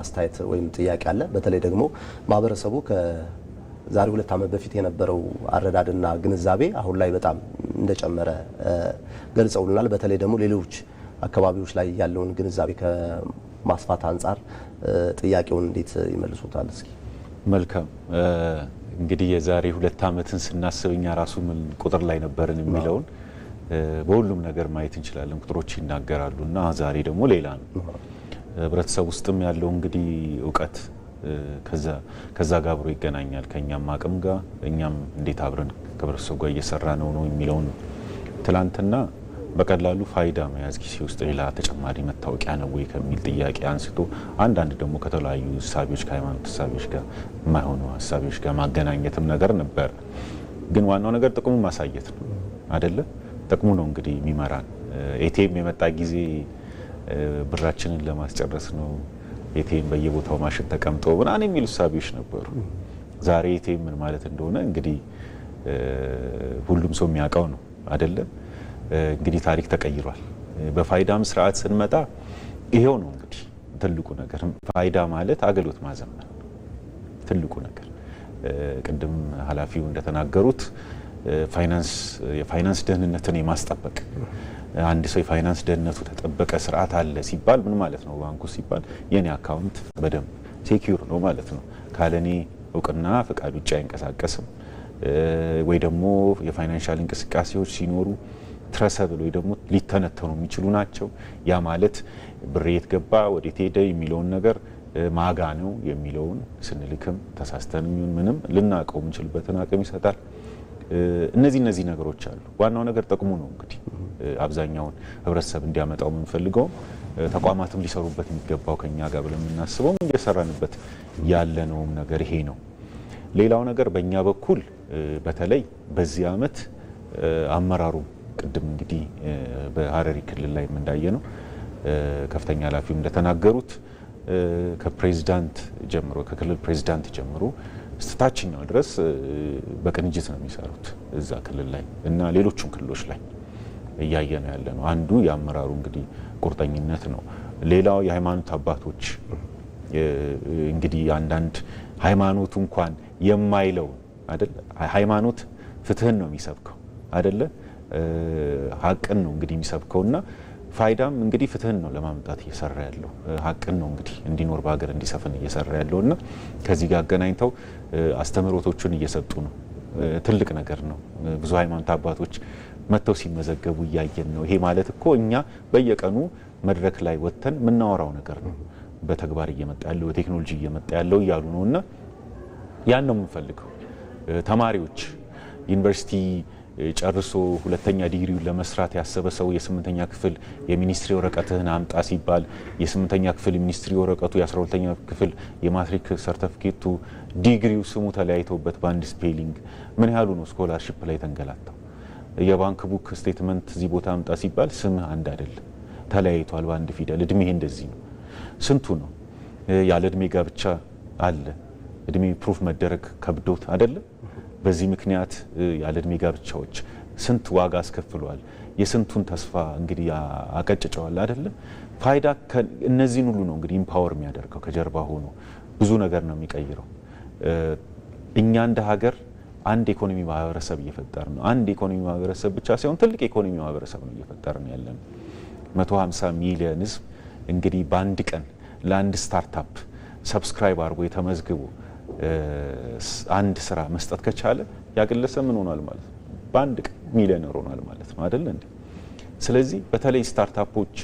አስተያየት ወይም ጥያቄ አለ። በተለይ ደግሞ ማህበረሰቡ ከዛሬ 2 ዓመት በፊት የነበረው አረዳድና ግንዛቤ አሁን ላይ በጣም እንደጨመረ ገልጸውልናል። በተለይ ደግሞ ሌሎች አካባቢዎች ላይ ያለውን ግንዛቤ ከማስፋት አንጻር ጥያቄውን እንዴት ይመልሱታል? እስኪ መልካም እንግዲህ የዛሬ 2 ዓመትን ስናስብ እኛ ራሱ ምን ቁጥር ላይ ነበርን የሚለውን በሁሉም ነገር ማየት እንችላለን። ቁጥሮች ይናገራሉ እና ዛሬ ደግሞ ሌላ ነው። ህብረተሰብ ውስጥም ያለው እንግዲህ እውቀት ከዛ ጋር አብሮ ይገናኛል። ከኛም አቅም ጋር እኛም እንዴት አብረን ከህብረተሰቡ ጋር እየሰራ ነው የሚለውን ትላንትና በቀላሉ ፋይዳ መያዝ ጊዜ ውስጥ ሌላ ተጨማሪ መታወቂያ ነው ወይ ከሚል ጥያቄ አንስቶ አንዳንድ ደግሞ ከተለያዩ ሀሳቦች ከሃይማኖት ሀሳቦች ጋር የማይሆኑ ሀሳቦች ጋር ማገናኘትም ነገር ነበር። ግን ዋናው ነገር ጥቅሙ ማሳየት ነው አይደለ? ጥቅሙ ነው እንግዲህ የሚመራን። ኤቲኤም የመጣ ጊዜ ብራችንን ለማስጨረስ ነው፣ ኤቲኤም በየቦታው ማሽን ተቀምጦ ምናምን የሚሉ ሀሳቦች ነበሩ። ዛሬ ኤቲኤም ምን ማለት እንደሆነ እንግዲህ ሁሉም ሰው የሚያውቀው ነው አይደለ? እንግዲህ ታሪክ ተቀይሯል። በፋይዳም ስርዓት ስንመጣ ይሄው ነው እንግዲህ ትልቁ ነገር። ፋይዳ ማለት አገልግሎት ማዘመን ትልቁ ነገር። ቅድም ኃላፊው እንደተናገሩት የፋይናንስ ደህንነትን የማስጠበቅ አንድ ሰው የፋይናንስ ደህንነቱ ተጠበቀ ስርዓት አለ ሲባል ምን ማለት ነው? ባንኩ ሲባል የኔ አካውንት በደንብ ሴኪዩር ነው ማለት ነው። ካለኔ እውቅና ፈቃድ ውጭ አይንቀሳቀስም። ወይ ደግሞ የፋይናንሻል እንቅስቃሴዎች ሲኖሩ ትረሰብል ወይ ደግሞ ሊተነተኑ የሚችሉ ናቸው። ያ ማለት ብር የት ገባ ወዴት ሄደ የሚለውን ነገር ማጋ ነው የሚለውን ስንልክም ተሳስተን ምንም ልናውቀው የምንችልበትን አቅም ይሰጣል። እነዚህ ነገሮች አሉ። ዋናው ነገር ጥቅሙ ነው እንግዲህ አብዛኛውን ህብረተሰብ እንዲያመጣው የምንፈልገው ተቋማትም ሊሰሩበት የሚገባው ከኛ ጋር ብለን የምናስበው እየሰራንበት ያለነውም ነገር ይሄ ነው። ሌላው ነገር በእኛ በኩል በተለይ በዚህ ዓመት አመራሩ ቅድም እንግዲህ በሀረሪ ክልል ላይ እንዳየ ነው ከፍተኛ ኃላፊው እንደተናገሩት ከፕሬዝዳንት ጀምሮ ከክልል ፕሬዝዳንት ጀምሮ እስከታችኛው ድረስ በቅንጅት ነው የሚሰሩት እዛ ክልል ላይ እና ሌሎችም ክልሎች ላይ እያየ ነው ያለ ነው። አንዱ የአመራሩ እንግዲህ ቁርጠኝነት ነው። ሌላው የሃይማኖት አባቶች እንግዲህ አንዳንድ ሃይማኖቱ እንኳን የማይለው አይደል? ሃይማኖት ፍትህን ነው የሚሰብከው አይደለ? ሀቅን ነው እንግዲህ የሚሰብከውና ፋይዳም እንግዲህ ፍትህን ነው ለማምጣት እየሰራ ያለው ሀቅን ነው እንግዲህ እንዲኖር በሀገር እንዲሰፍን እየሰራ ያለውና ከዚህ ጋር አገናኝተው አስተምሮቶችን እየሰጡ ነው። ትልቅ ነገር ነው። ብዙ ሃይማኖት አባቶች መተው ሲመዘገቡ እያየን ነው። ይሄ ማለት እኮ እኛ በየቀኑ መድረክ ላይ ወጥተን የምናወራው ነገር ነው። በተግባር እየመጣ ያለው ቴክኖሎጂ እየመጣ ያለው እያሉ ነውና ያን ነው የምንፈልገው። ተማሪዎች ዩኒቨርሲቲ ጨርሶ ሁለተኛ ዲግሪውን ለመስራት ያሰበ ሰው የ8ኛ ክፍል የሚኒስትሪ ወረቀትህን አምጣ ሲባል የ8ኛ ክፍል የሚኒስትሪ ወረቀቱ የ12ኛ ክፍል የማትሪክ ሰርቲፊኬቱ ዲግሪው ስሙ ተለያይተውበት በአንድ ስፔሊንግ ምን ያህሉ ነው ስኮላርሺፕ ላይ ተንገላታው። የባንክ ቡክ ስቴትመንት እዚህ ቦታ አምጣ ሲባል ስምህ አንድ አይደለም፣ ተለያይቷል በአንድ ፊደል። እድሜ እንደዚህ ነው። ስንቱ ነው ያለ እድሜ ጋብቻ አለ። እድሜ ፕሩፍ መደረግ ከብዶት አይደለም። በዚህ ምክንያት ያለ እድሜ ጋብቻዎች ስንት ዋጋ አስከፍሏል። የስንቱን ተስፋ እንግዲህ አቀጭጨዋል አይደለም። ፋይዳ እነዚህን ሁሉ ነው እንግዲህ ኢምፓወር የሚያደርገው ከጀርባ ሆኖ ብዙ ነገር ነው የሚቀይረው። እኛ እንደ ሀገር አንድ ኢኮኖሚ ማህበረሰብ እየፈጠር ነው። አንድ ኢኮኖሚ ማህበረሰብ ብቻ ሳይሆን ትልቅ ኢኮኖሚ ማህበረሰብ ነው እየፈጠር ነው ያለነው። 150 ሚሊዮን ህዝብ እንግዲህ በአንድ ቀን ለአንድ ስታርታፕ ሰብስክራይብ አድርጎ የተመዝግቦ አንድ ስራ መስጠት ከቻለ ያግለሰብ ምን ሆኗል ማለት ነው? በአንድ ቀን ሚሊዮነር ሆኗል ማለት ነው አይደል እንዴ? ስለዚህ በተለይ ስታርታፖች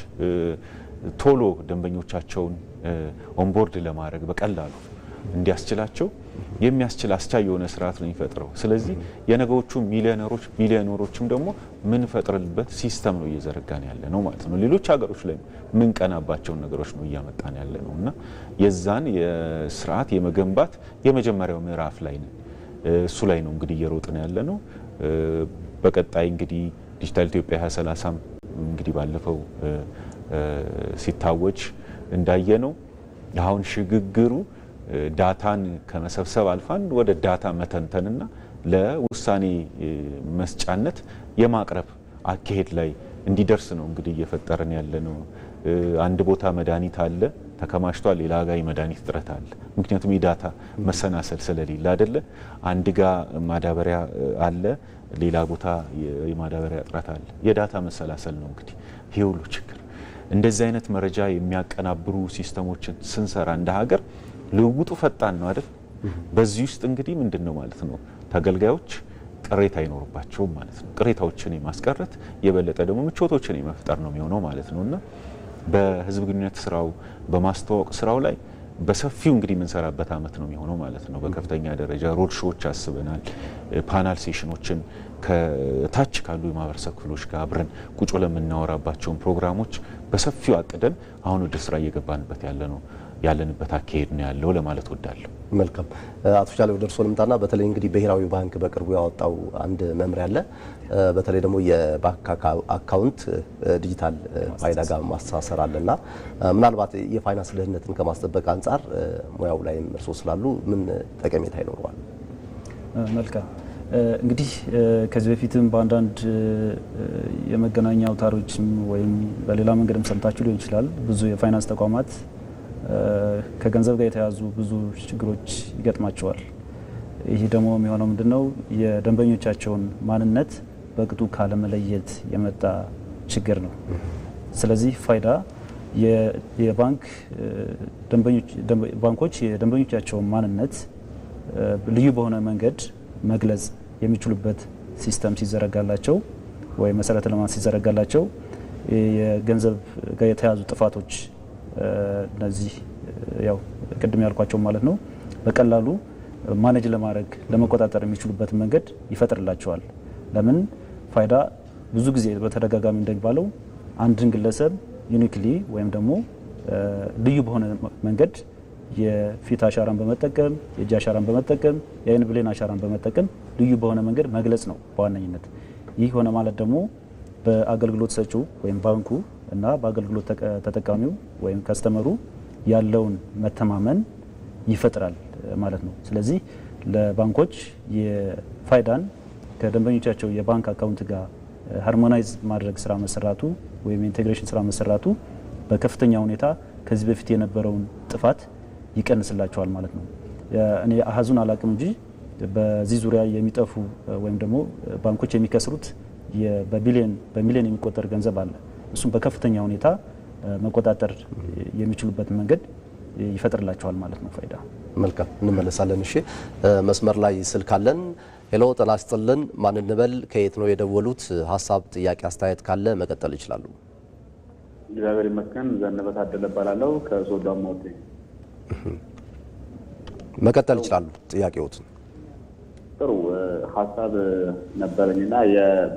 ቶሎ ደንበኞቻቸውን ኦንቦርድ ለማድረግ በቀላሉ እንዲያስችላቸው የሚያስችል አስቻይ የሆነ ስርዓት ነው የሚፈጥረው። ስለዚህ የነገዎቹ ሚሊዮነሮችም ደግሞ ምን ፈጥርልበት ሲስተም ነው እየዘረጋን ያለ ነው ማለት ነው። ሌሎች ሀገሮች ላይ ምን ቀናባቸውን ነገሮች ነው እያመጣን ያለ ነው እና የዛን የስርዓት የመገንባት የመጀመሪያው ምዕራፍ ላይ ነው። እሱ ላይ ነው እንግዲህ እየሮጥን ያለ ነው። በቀጣይ እንግዲህ ዲጂታል ኢትዮጵያ 2030 እንግዲህ ባለፈው ሲታወጅ እንዳየ ነው አሁን ሽግግሩ ዳታን ከመሰብሰብ አልፋን ወደ ዳታ መተንተንና ለውሳኔ መስጫነት የማቅረብ አካሄድ ላይ እንዲደርስ ነው እንግዲህ እየፈጠረን ያለ ነው። አንድ ቦታ መድኃኒት አለ ተከማችቷል፣ ሌላ ጋር የመድኃኒት እጥረት አለ። ምክንያቱም የዳታ መሰናሰል ስለሌለ አይደለ። አንድ ጋር ማዳበሪያ አለ፣ ሌላ ቦታ የማዳበሪያ እጥረት አለ። የዳታ መሰላሰል ነው እንግዲህ ይሄ ሁሉ ችግር። እንደዚህ አይነት መረጃ የሚያቀናብሩ ሲስተሞችን ስንሰራ እንደ ሀገር ልውውጡ ፈጣን ነው አይደል? በዚህ ውስጥ እንግዲህ ምንድነው ማለት ነው ተገልጋዮች ቅሬታ አይኖርባቸውም ማለት ነው። ቅሬታዎችን የማስቀረት የበለጠ ደግሞ ምቾቶችን የመፍጠር ነው የሚሆነው ማለት ነውና በህዝብ ግንኙነት ስራው በማስተዋወቅ ስራው ላይ በሰፊው እንግዲህ የምንሰራበት አመት ነው የሚሆነው ማለት ነው። በከፍተኛ ደረጃ ሮድ ሾዎች አስበናል። ፓናል ሴሽኖችን ከታች ካሉ የማህበረሰብ ክፍሎች ጋር አብረን ቁጭ ለምናወራባቸውን ፕሮግራሞች በሰፊው አቅደን አሁን ወደ ስራ እየገባንበት ያለንበት አካሄድ ነው ያለው ለማለት ወዳለሁ። መልካም አቶ ቻለው ደርሶ ልምጣና በተለይ እንግዲህ ብሔራዊ ባንክ በቅርቡ ያወጣው አንድ መምሪያ አለ። በተለይ ደግሞ የባንክ አካውንት ዲጂታል ፋይዳ ጋር ማስተሳሰር አለና ምናልባት የፋይናንስ ደህንነትን ከማስጠበቅ አንጻር ሙያው ላይም እርሶ ስላሉ ምን ጠቀሜታ ይኖረዋል? መልካም እንግዲህ ከዚህ በፊትም በአንዳንድ የመገናኛ አውታሮችም ወይም በሌላ መንገድም ሰምታችሁ ሊሆን ይችላል። ብዙ የፋይናንስ ተቋማት ከገንዘብ ጋር የተያዙ ብዙ ችግሮች ይገጥማቸዋል። ይህ ደግሞ የሚሆነው ምንድነው የደንበኞቻቸውን ማንነት በቅጡ ካለመለየት የመጣ ችግር ነው። ስለዚህ ፋይዳ ባንኮች የደንበኞቻቸውን ማንነት ልዩ በሆነ መንገድ መግለጽ የሚችሉበት ሲስተም ሲዘረጋላቸው ወይ መሰረተ ልማት ሲዘረጋላቸው የገንዘብ ጋር የተያዙ ጥፋቶች እነዚህ ያው ቅድም ያልኳቸው ማለት ነው በቀላሉ ማኔጅ ለማድረግ ለመቆጣጠር የሚችሉበት መንገድ ይፈጥርላቸዋል። ለምን ፋይዳ ብዙ ጊዜ በተደጋጋሚ እንደሚባለው አንድን ግለሰብ ዩኒክሊ ወይም ደግሞ ልዩ በሆነ መንገድ የፊት አሻራን በመጠቀም የእጅ አሻራን በመጠቀም የአይን ብሌን አሻራን በመጠቀም ልዩ በሆነ መንገድ መግለጽ ነው በዋነኝነት። ይህ ሆነ ማለት ደግሞ በአገልግሎት ሰጪው ወይም ባንኩ እና በአገልግሎት ተጠቃሚው ወይም ከስተመሩ ያለውን መተማመን ይፈጥራል ማለት ነው። ስለዚህ ለባንኮች የፋይዳን ከደንበኞቻቸው የባንክ አካውንት ጋር ሃርሞናይዝ ማድረግ ስራ መሰራቱ ወይም ኢንቴግሬሽን ስራ መሰራቱ በከፍተኛ ሁኔታ ከዚህ በፊት የነበረውን ጥፋት ይቀንስላቸዋል ማለት ነው። እኔ አሃዙን አላቅም እንጂ በዚህ ዙሪያ የሚጠፉ ወይም ደግሞ ባንኮች የሚከስሩት በሚሊዮን የሚቆጠር ገንዘብ አለ። እሱም በከፍተኛ ሁኔታ መቆጣጠር የሚችሉበት መንገድ ይፈጥርላቸዋል ማለት ነው ፋይዳ። መልካም እንመለሳለን። እሺ መስመር ላይ ስልክ አለን። ሄሎ ጤና ይስጥልን። ማን እንበል? ከየት ነው የደወሉት? ሀሳብ፣ ጥያቄ፣ አስተያየት ካለ መቀጠል ይችላሉ። እግዚአብሔር ይመስገን። ዘነበ ታደለ እባላለሁ ከሶዶ አማውቴ። መቀጠል ይችላሉ ጥያቄዎትን። ጥሩ ሀሳብ ነበረኝና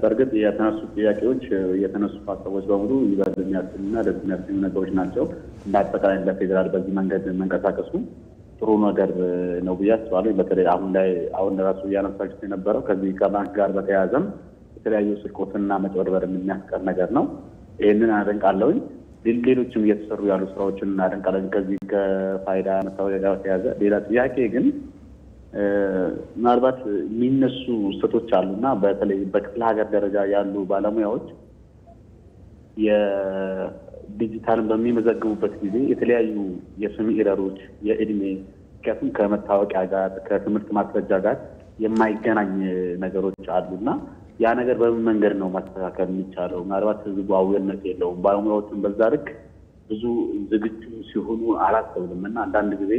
በእርግጥ የተነሱ ጥያቄዎች የተነሱ ሀሳቦች በሙሉ ይበል የሚያስቡና ደስ የሚያስቡ ነገሮች ናቸው። እንደ አጠቃላይ ለፌዴራል በዚህ መንገድ መንቀሳቀሱ ጥሩ ነገር ነው ብዬ አስባለሁ። በተለይ አሁን ራሱ እያነሳችሁት የነበረው ከዚህ ከባንክ ጋር በተያያዘም የተለያዩ ስርቆትና መጭበርበር የሚያስቀር ነገር ነው። ይህንን አደንቃለሁኝ። ሌሎችም እየተሰሩ ያሉ ስራዎችን አደንቃለሁኝ ከዚህ ከፋይዳ መታወቂያ ጋር በተያያዘ። ሌላ ጥያቄ ግን ምናልባት የሚነሱ ስህተቶች አሉና በተለይ በክፍለ ሀገር ደረጃ ያሉ ባለሙያዎች የዲጂታልን በሚመዘግቡበት ጊዜ የተለያዩ የስም ኤረሮች፣ የእድሜ ምክንያቱም ከመታወቂያ ጋር ከትምህርት ማስረጃ ጋር የማይገናኝ ነገሮች አሉና ያ ነገር በምን መንገድ ነው ማስተካከል የሚቻለው? ምናልባት ህዝቡ አዌርነት የለውም። ባለሙያዎቹን በዛ ልክ ብዙ ዝግጁ ሲሆኑ አላስተውልም እና አንዳንድ ጊዜ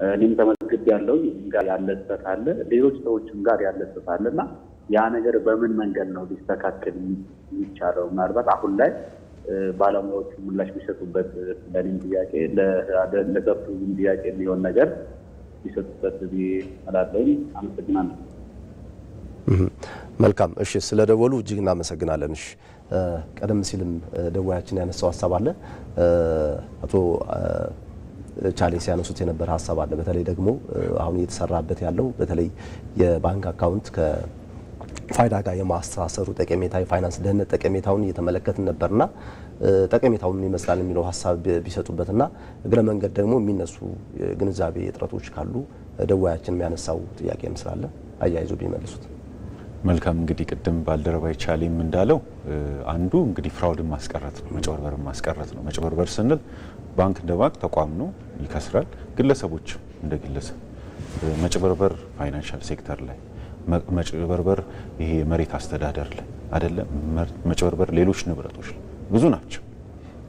እኔም ተመዝግብ ያለው ጋር ያለ ስህተት አለ፣ ሌሎች ሰዎችም ጋር ያለ ስህተት አለ እና ያ ነገር በምን መንገድ ነው ሊስተካከል የሚቻለው? ምናልባት አሁን ላይ ባለሙያዎቹ ምላሽ ቢሰጡበት ለእኔም ጥያቄ ለሰፊውም ጥያቄ የሚሆን ነገር ቢሰጡበት እላለሁ። አመሰግናለሁ። መልካም እሺ፣ ስለደወሉ እጅግ እናመሰግናለን። እሺ ቀደም ሲልም ደዋያችን ያነሳው ሀሳብ አለ፣ አቶ ቻሌ ሲያነሱት የነበረ ሀሳብ አለ። በተለይ ደግሞ አሁን እየተሰራበት ያለው በተለይ የባንክ አካውንት ከፋይዳ ጋር የማስተሳሰሩ ጠቀሜታ፣ የፋይናንስ ደህንነት ጠቀሜታውን እየተመለከትን ነበርና ጠቀሜታውን ይመስላል የሚለው ሀሳብ ቢሰጡበትና እግረ መንገድ ደግሞ የሚነሱ ግንዛቤ እጥረቶች ካሉ ደዋያችን የሚያነሳው ጥያቄም ስላለ አያይዞ ቢመልሱት። መልካም እንግዲህ ቅድም ባልደረባይ ቻሌም እንዳለው አንዱ እንግዲህ ፍራውድን ማስቀረት ነው፣ መጭበርበርን ማስቀረት ነው። መጭበርበር ስንል ባንክ እንደ ባንክ ተቋም ነው፣ ይከስራል። ግለሰቦች እንደ ግለሰብ መጭበርበር ፋይናንሻል ሴክተር ላይ መጭበርበር ይሄ መሬት አስተዳደር ላይ አይደለም፣ መጭበርበር ሌሎች ንብረቶች ላይ ብዙ ናቸው።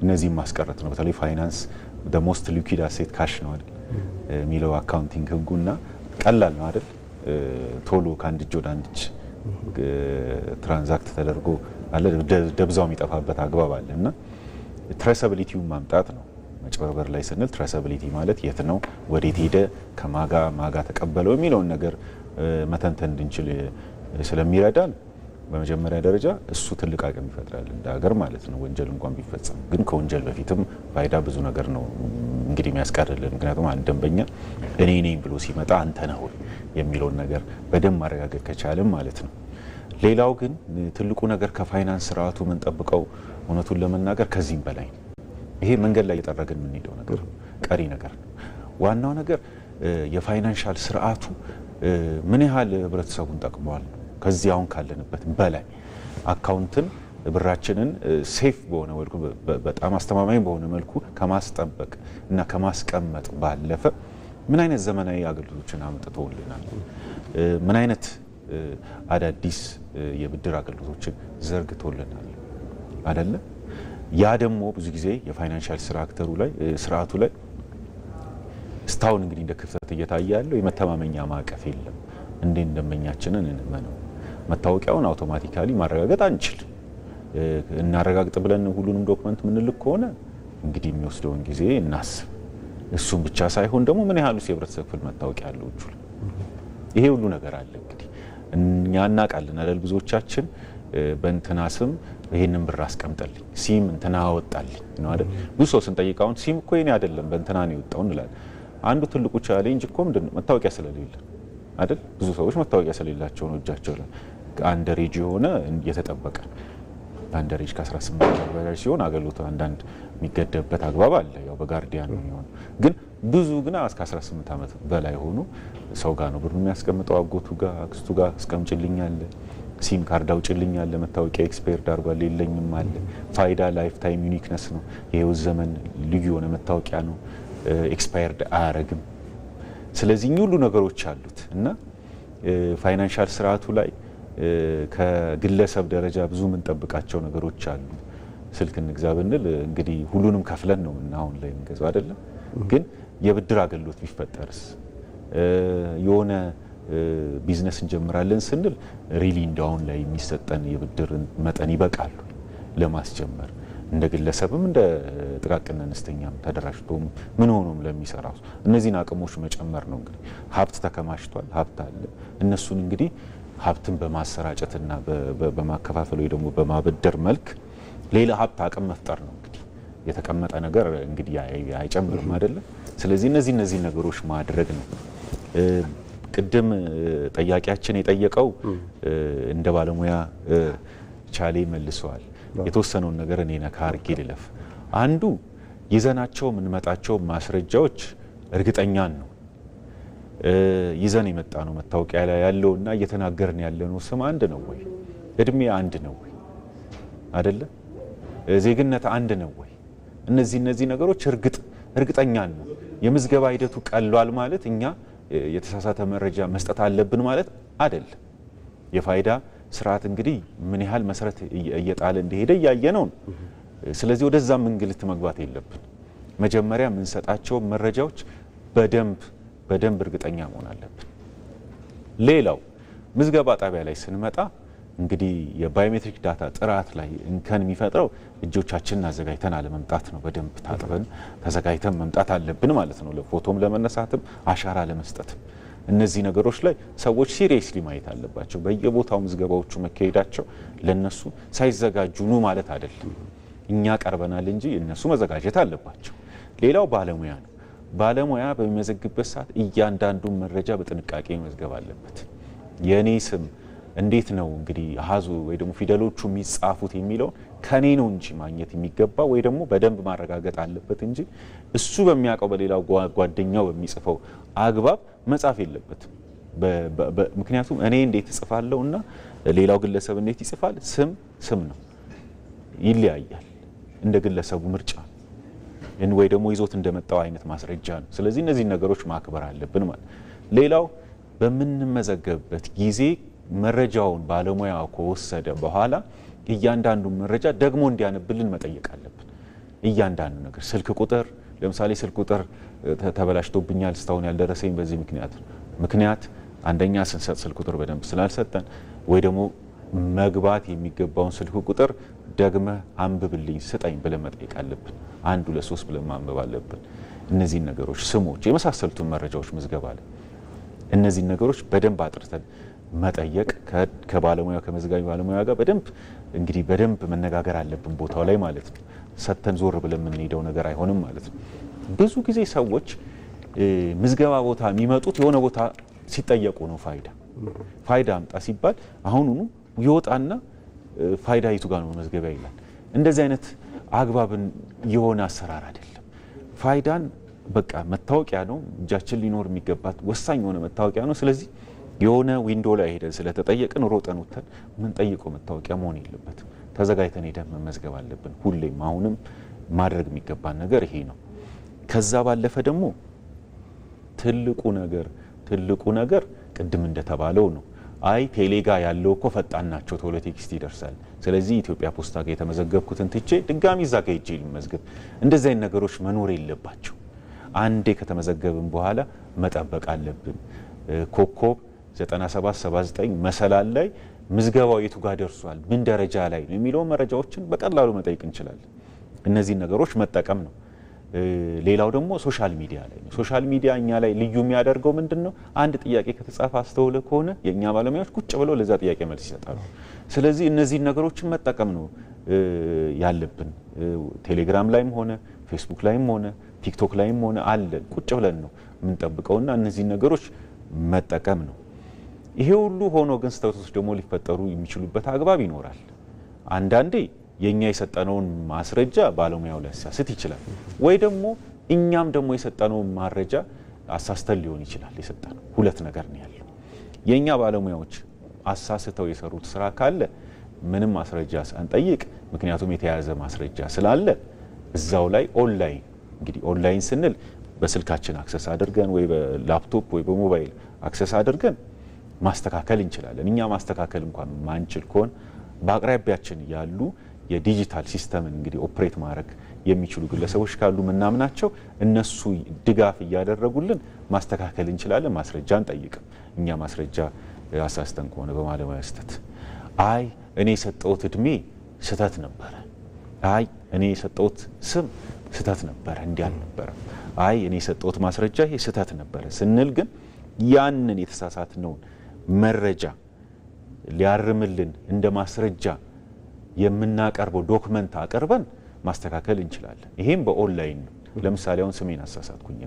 እነዚህም ማስቀረት ነው። በተለይ ፋይናንስ the most liquid asset cash ነው አይደል የሚለው አካውንቲንግ ህጉና ቀላል ነው አይደል፣ ቶሎ ከአንድ እጅ ወደ አንድ እጅ ትራንዛክት ተደርጎ አለ ደብዛው የሚጠፋበት አግባብ አለ እና ትሬሰቢሊቲውን ማምጣት ነው። መጭበርበር ላይ ስንል ትሬሰቢሊቲ ማለት የት ነው ወዴት ሄደ ከማጋ ተቀበለው የሚለውን ነገር መተንተን እንድንችል ስለሚረዳን በመጀመሪያ ደረጃ እሱ ትልቅ አቅም ይፈጥራል እንደ ሀገር ማለት ነው። ወንጀል እንኳን ቢፈጸም ግን ከወንጀል በፊትም ፋይዳ ብዙ ነገር ነው እንግዲህ የሚያስቀርልን። ምክንያቱም አንድ ደንበኛ እኔ ነኝ ብሎ ሲመጣ አንተ ነህ ወይ የሚለውን ነገር በደንብ ማረጋገጥ ከቻለም ማለት ነው። ሌላው ግን ትልቁ ነገር ከፋይናንስ ስርዓቱ የምንጠብቀው እውነቱን ለመናገር ከዚህም በላይ ነው። ይሄ መንገድ ላይ እየጠረግን የምንሄደው ነገር ቀሪ ነገር ነው። ዋናው ነገር የፋይናንሻል ስርዓቱ ምን ያህል ህብረተሰቡን ጠቅመዋል ነው። ከዚህ አሁን ካለንበት በላይ አካውንትን ብራችንን ሴፍ በሆነ መልኩ በጣም አስተማማኝ በሆነ መልኩ ከማስጠበቅ እና ከማስቀመጥ ባለፈ ምን አይነት ዘመናዊ አገልግሎቶችን አምጥተውልናል፣ ምን አይነት አዳዲስ የብድር አገልግሎቶችን ዘርግቶልናል አይደለ? ያ ደግሞ ብዙ ጊዜ የፋይናንሻል ስርዓቱ ላይ ስታውን እንግዲህ እንደ ክፍተት እየታየ ያለው የመተማመኛ ማዕቀፍ የለም። እንዴት ደንበኛችንን እንመነው? መታወቂያውን አውቶማቲካሊ ማረጋገጥ አንችል። እናረጋግጥ ብለን ሁሉንም ዶክመንት ምንልክ ከሆነ እንግዲህ የሚወስደውን ጊዜ እናስብ። እሱም ብቻ ሳይሆን ደግሞ ምን ያህሉስ የህብረተሰብ ክፍል መታወቂያ ያለው እጁ ይሄ ሁሉ ነገር አለ። እንግዲህ እኛ እናውቃለን አይደል፣ ብዙዎቻችን በእንትና ስም ይሄንን ብር አስቀምጠልኝ ሲም እንትና አወጣልኝ ነው አይደል። ብዙ ሰው ስንጠይቃውን ሲም እኮ የኔ አይደለም በእንትና ነው የወጣው እንላለን። አንዱ ትልቁ ቻሌንጅ እኮ ምንድን ነው? መታወቂያ ስለሌለ አይደል። ብዙ ሰዎች መታወቂያ ስለሌላቸው ነው እጃቸው ላይ አንደሬጅ የሆነ የተጠበቀ አንደሬጅ ከ18 በላይ ሲሆን አገልግሎት አንዳንድ የሚገደብበት አግባብ አለ። ያው በጋርዲያን ነው የሚሆነው። ግን ብዙ ግን እስከ 18 ዓመት በላይ ሆኖ ሰው ጋር ነው ብሩ የሚያስቀምጠው። አጎቱ ጋር አክስቱ ጋር አስቀምጭልኛል፣ ሲም ካርድ አውጭልኛል፣ መታወቂያ ኤክስፓየርድ አድርጓል የለኝም አለ። ፋይዳ ላይፍ ታይም ዩኒክነስ ነው፣ የህይወት ዘመን ልዩ የሆነ መታወቂያ ነው፣ ኤክስፓየርድ አያረግም። ስለዚህ ሁሉ ነገሮች አሉት እና ፋይናንሻል ስርዓቱ ላይ ከግለሰብ ደረጃ ብዙ የምንጠብቃቸው ነገሮች አሉ። ስልክ እንግዛ ብንል እንግዲህ ሁሉንም ከፍለን ነው እና አሁን ላይ እንገዛው አይደለም። ግን የብድር አገልግሎት ቢፈጠርስ የሆነ ቢዝነስ እንጀምራለን ስንል ሪሊ እንዳውን ላይ የሚሰጠን የብድር መጠን ይበቃል ለማስጀመር እንደ ግለሰብም እንደ ጥቃቅንና አነስተኛም ተደራጅቶም ምን ሆኖም ለሚሰራው እነዚህን አቅሞች መጨመር ነው። እንግዲህ ሀብት ተከማችቷል፣ ሀብት አለ። እነሱን እንግዲህ ሀብትን በማሰራጨትና በማከፋፈል ወይ ደግሞ በማበደር መልክ ሌላ ሀብት አቅም መፍጠር ነው። እንግዲህ የተቀመጠ ነገር እንግዲህ አይጨምርም አይደለም። ስለዚህ እነዚህ ነገሮች ማድረግ ነው። ቅድም ጠያቂያችን የጠየቀው እንደ ባለሙያ ቻሌ መልሰዋል። የተወሰነውን ነገር እኔ ነካ አድርጌ ልለፍ። አንዱ ይዘናቸው የምንመጣቸው ማስረጃዎች እርግጠኛን ነው ይዘን የመጣ ነው መታወቂያ ላይ ያለውና እየተናገርን ያለነው ስም አንድ ነው ወይ? እድሜ አንድ ነው ወይ? አይደለ? ዜግነት አንድ ነው ወይ? እነዚህ ነገሮች እርግጠኛን ነው። የምዝገባ ሂደቱ ቀሏል ማለት እኛ የተሳሳተ መረጃ መስጠት አለብን ማለት አይደለም። የፋይዳ ስርዓት እንግዲህ ምን ያህል መሰረት እየጣለ እንደሄደ ያያየነው ነው። ስለዚህ ወደዛ እንግልት መግባት የለብን። መጀመሪያ የምንሰጣቸው መረጃዎች በደንብ እርግጠኛ መሆን አለብን። ሌላው ምዝገባ ጣቢያ ላይ ስንመጣ እንግዲህ የባዮሜትሪክ ዳታ ጥራት ላይ እንከን የሚፈጥረው እጆቻችንን አዘጋጅተን አለመምጣት ነው። በደንብ ታጥበን ተዘጋጅተን መምጣት አለብን ማለት ነው። ለፎቶም ለመነሳትም አሻራ ለመስጠትም እነዚህ ነገሮች ላይ ሰዎች ሲሪየስሊ ማየት አለባቸው። በየቦታው ምዝገባዎቹ መካሄዳቸው ለነሱ ሳይዘጋጁ ኑ ማለት አይደለም። እኛ ቀርበናል እንጂ እነሱ መዘጋጀት አለባቸው። ሌላው ባለሙያ ነው። ባለሙያ በሚመዘግብበት ሰዓት እያንዳንዱን መረጃ በጥንቃቄ መዝገብ አለበት። የኔ ስም እንዴት ነው እንግዲህ አሃዙ ወይ ደግሞ ፊደሎቹ የሚጻፉት የሚለው ከኔ ነው እንጂ ማግኘት የሚገባ ወይ ደግሞ በደንብ ማረጋገጥ አለበት እንጂ እሱ በሚያውቀው በሌላው ጓደኛው በሚጽፈው አግባብ መጻፍ የለበትም። ምክንያቱም እኔ እንዴት እጽፋለሁና ሌላው ግለሰብ እንዴት ይጽፋል? ስም ነው፣ ይለያያል። እንደ ግለሰቡ ምርጫ ወይ ደግሞ ይዞት እንደመጣው አይነት ማስረጃ ነው። ስለዚህ እነዚህ ነገሮች ማክበር አለብን ማለት። ሌላው በምንመዘገብበት ጊዜ መረጃውን ባለሙያ ከወሰደ በኋላ እያንዳንዱ መረጃ ደግሞ እንዲያነብልን መጠየቅ አለብን። እያንዳንዱ ነገር ስልክ ቁጥር ለምሳሌ ስልክ ቁጥር ተበላሽቶብኛል እስካሁን ያልደረሰኝ በዚህ ምክንያት አንደኛ ስንሰጥ ስልክ ቁጥር በደንብ ስላልሰጠን ወይ ደግሞ መግባት የሚገባውን ስልክ ቁጥር ደግመ አንብብልኝ ስጠኝ ብለን መጠየቅ አለብን። 1 2 3 ብለን ማንበብ አለብን። እነዚህ ነገሮች ስሞች የመሳሰሉትን መረጃዎች ምዝገባ ላይ እነዚህ ነገሮች በደንብ አጥርተን መጠየቅ ከባለሙያ ከመዝጋቢ ባለሙያ ጋር በደንብ መነጋገር አለብን ቦታው ላይ ማለት ነው። ሰተን ዞር ብለን የምንሄደው ነገር አይሆንም ማለት ነው። ብዙ ጊዜ ሰዎች ምዝገባ ቦታ የሚመጡት የሆነ ቦታ ሲጠየቁ ነው። ፋይዳ አምጣ ሲባል አሁኑኑ ይወጣና ፋይዳ የቱ ጋር ነው መዝገቢያ ይላል። እንደዚህ አይነት አግባብን የሆነ አሰራር አይደለም። ፋይዳን በቃ መታወቂያ ነው፣ እጃችን ሊኖር የሚገባት ወሳኝ የሆነ መታወቂያ ነው። ስለዚህ የሆነ ዊንዶ ላይ ሄደን ስለተጠየቅን ሮጠን ወጥተን ምን ጠይቀው መታወቂያ መሆን የለበትም። ተዘጋጅተን ሄደን መመዝገብ አለብን። ሁሌም አሁንም ማድረግ የሚገባን ነገር ይሄ ነው። ከዛ ባለፈ ደግሞ ትልቁ ነገር ቅድም እንደተባለው ነው። ቴሌጋ ያለው እኮ ፈጣን ናቸው፣ ቶሎ ቴክስት ይደርሳል። ስለዚህ ኢትዮጵያ ፖስታ ጋር የተመዘገብኩትን ትቼ ድጋሚ እዛ ጋር ሄጄ ልመዝገብ። እንደዚህ አይነት ነገሮች መኖር የለባቸው። አንዴ ከተመዘገብን በኋላ መጠበቅ አለብን። ኮከብ 9779 መሰላል ላይ ምዝገባው የቱ ጋር ደርሷል፣ ምን ደረጃ ላይ ነው የሚለው መረጃዎችን በቀላሉ መጠየቅ እንችላለን። እነዚህ ነገሮች መጠቀም ነው። ሌላው ደግሞ ሶሻል ሚዲያ ላይ ነው። ሶሻል ሚዲያ እኛ ላይ ልዩ የሚያደርገው ምንድነው? አንድ ጥያቄ ከተጻፈ አስተውለ ከሆነ የኛ ባለሙያዎች ቁጭ ብለው ለዛ ጥያቄ መልስ ይሰጣሉ። ስለዚህ እነዚህ ነገሮችን መጠቀም ነው ያለብን። ቴሌግራም ላይም ሆነ ፌስቡክ ላይም ሆነ ቲክቶክ ላይም ሆነ አለ ቁጭ ብለን ነው የምንጠብቀውና እነዚህ ነገሮች መጠቀም ነው። ይሄ ሁሉ ሆኖ ግን ስህተቶች ደግሞ ሊፈጠሩ የሚችሉበት አግባብ ይኖራል። አንዳንዴ የኛ የሰጠነውን ማስረጃ ባለሙያው ሊያሳስት ይችላል፣ ወይ ደግሞ እኛም ደግሞ የሰጠነው ማረጃ አሳስተን ሊሆን ይችላል። የሰጠነው ሁለት ነገር ነው ያለው። የኛ ባለሙያዎች አሳስተው የሰሩት ስራ ካለ ምንም ማስረጃ ሳንጠይቅ፣ ምክንያቱም የተያዘ ማስረጃ ስላለ እዛው ላይ ኦንላይን ስንል በስልካችን አክሰስ አድርገን ወይ በላፕቶፕ ወይ በሞባይል አክሰስ አድርገን ማስተካከል እንችላለን። እኛ ማስተካከል እንኳን ማንችል ከሆነ በአቅራቢያችን ያሉ የዲጂታል ሲስተምን እንግዲህ ኦፕሬት ማድረግ የሚችሉ ግለሰቦች ካሉ ምናምናቸው እነሱ ድጋፍ እያደረጉልን ማስተካከል እንችላለን። ማስረጃ አንጠይቅም። እኛ ማስረጃ አሳስተን ከሆነ በማለማያ ስህተት አይ እኔ የሰጠሁት እድሜ ስህተት ነበረ፣ አይ እኔ የሰጠሁት ስም ስህተት ነበረ እንዲህ አልነበረም፣ አይ እኔ የሰጠሁት ማስረጃ ይሄ ስህተት ነበረ ስንል ግን ያንን የተሳሳትነውን መረጃ ሊያርምልን እንደ ማስረጃ የምናቀርበው ዶክመንት አቀርበን ማስተካከል እንችላለን። ይሄም በኦንላይን ነው። ለምሳሌ አሁን ስሜን አሳሳትኩኝ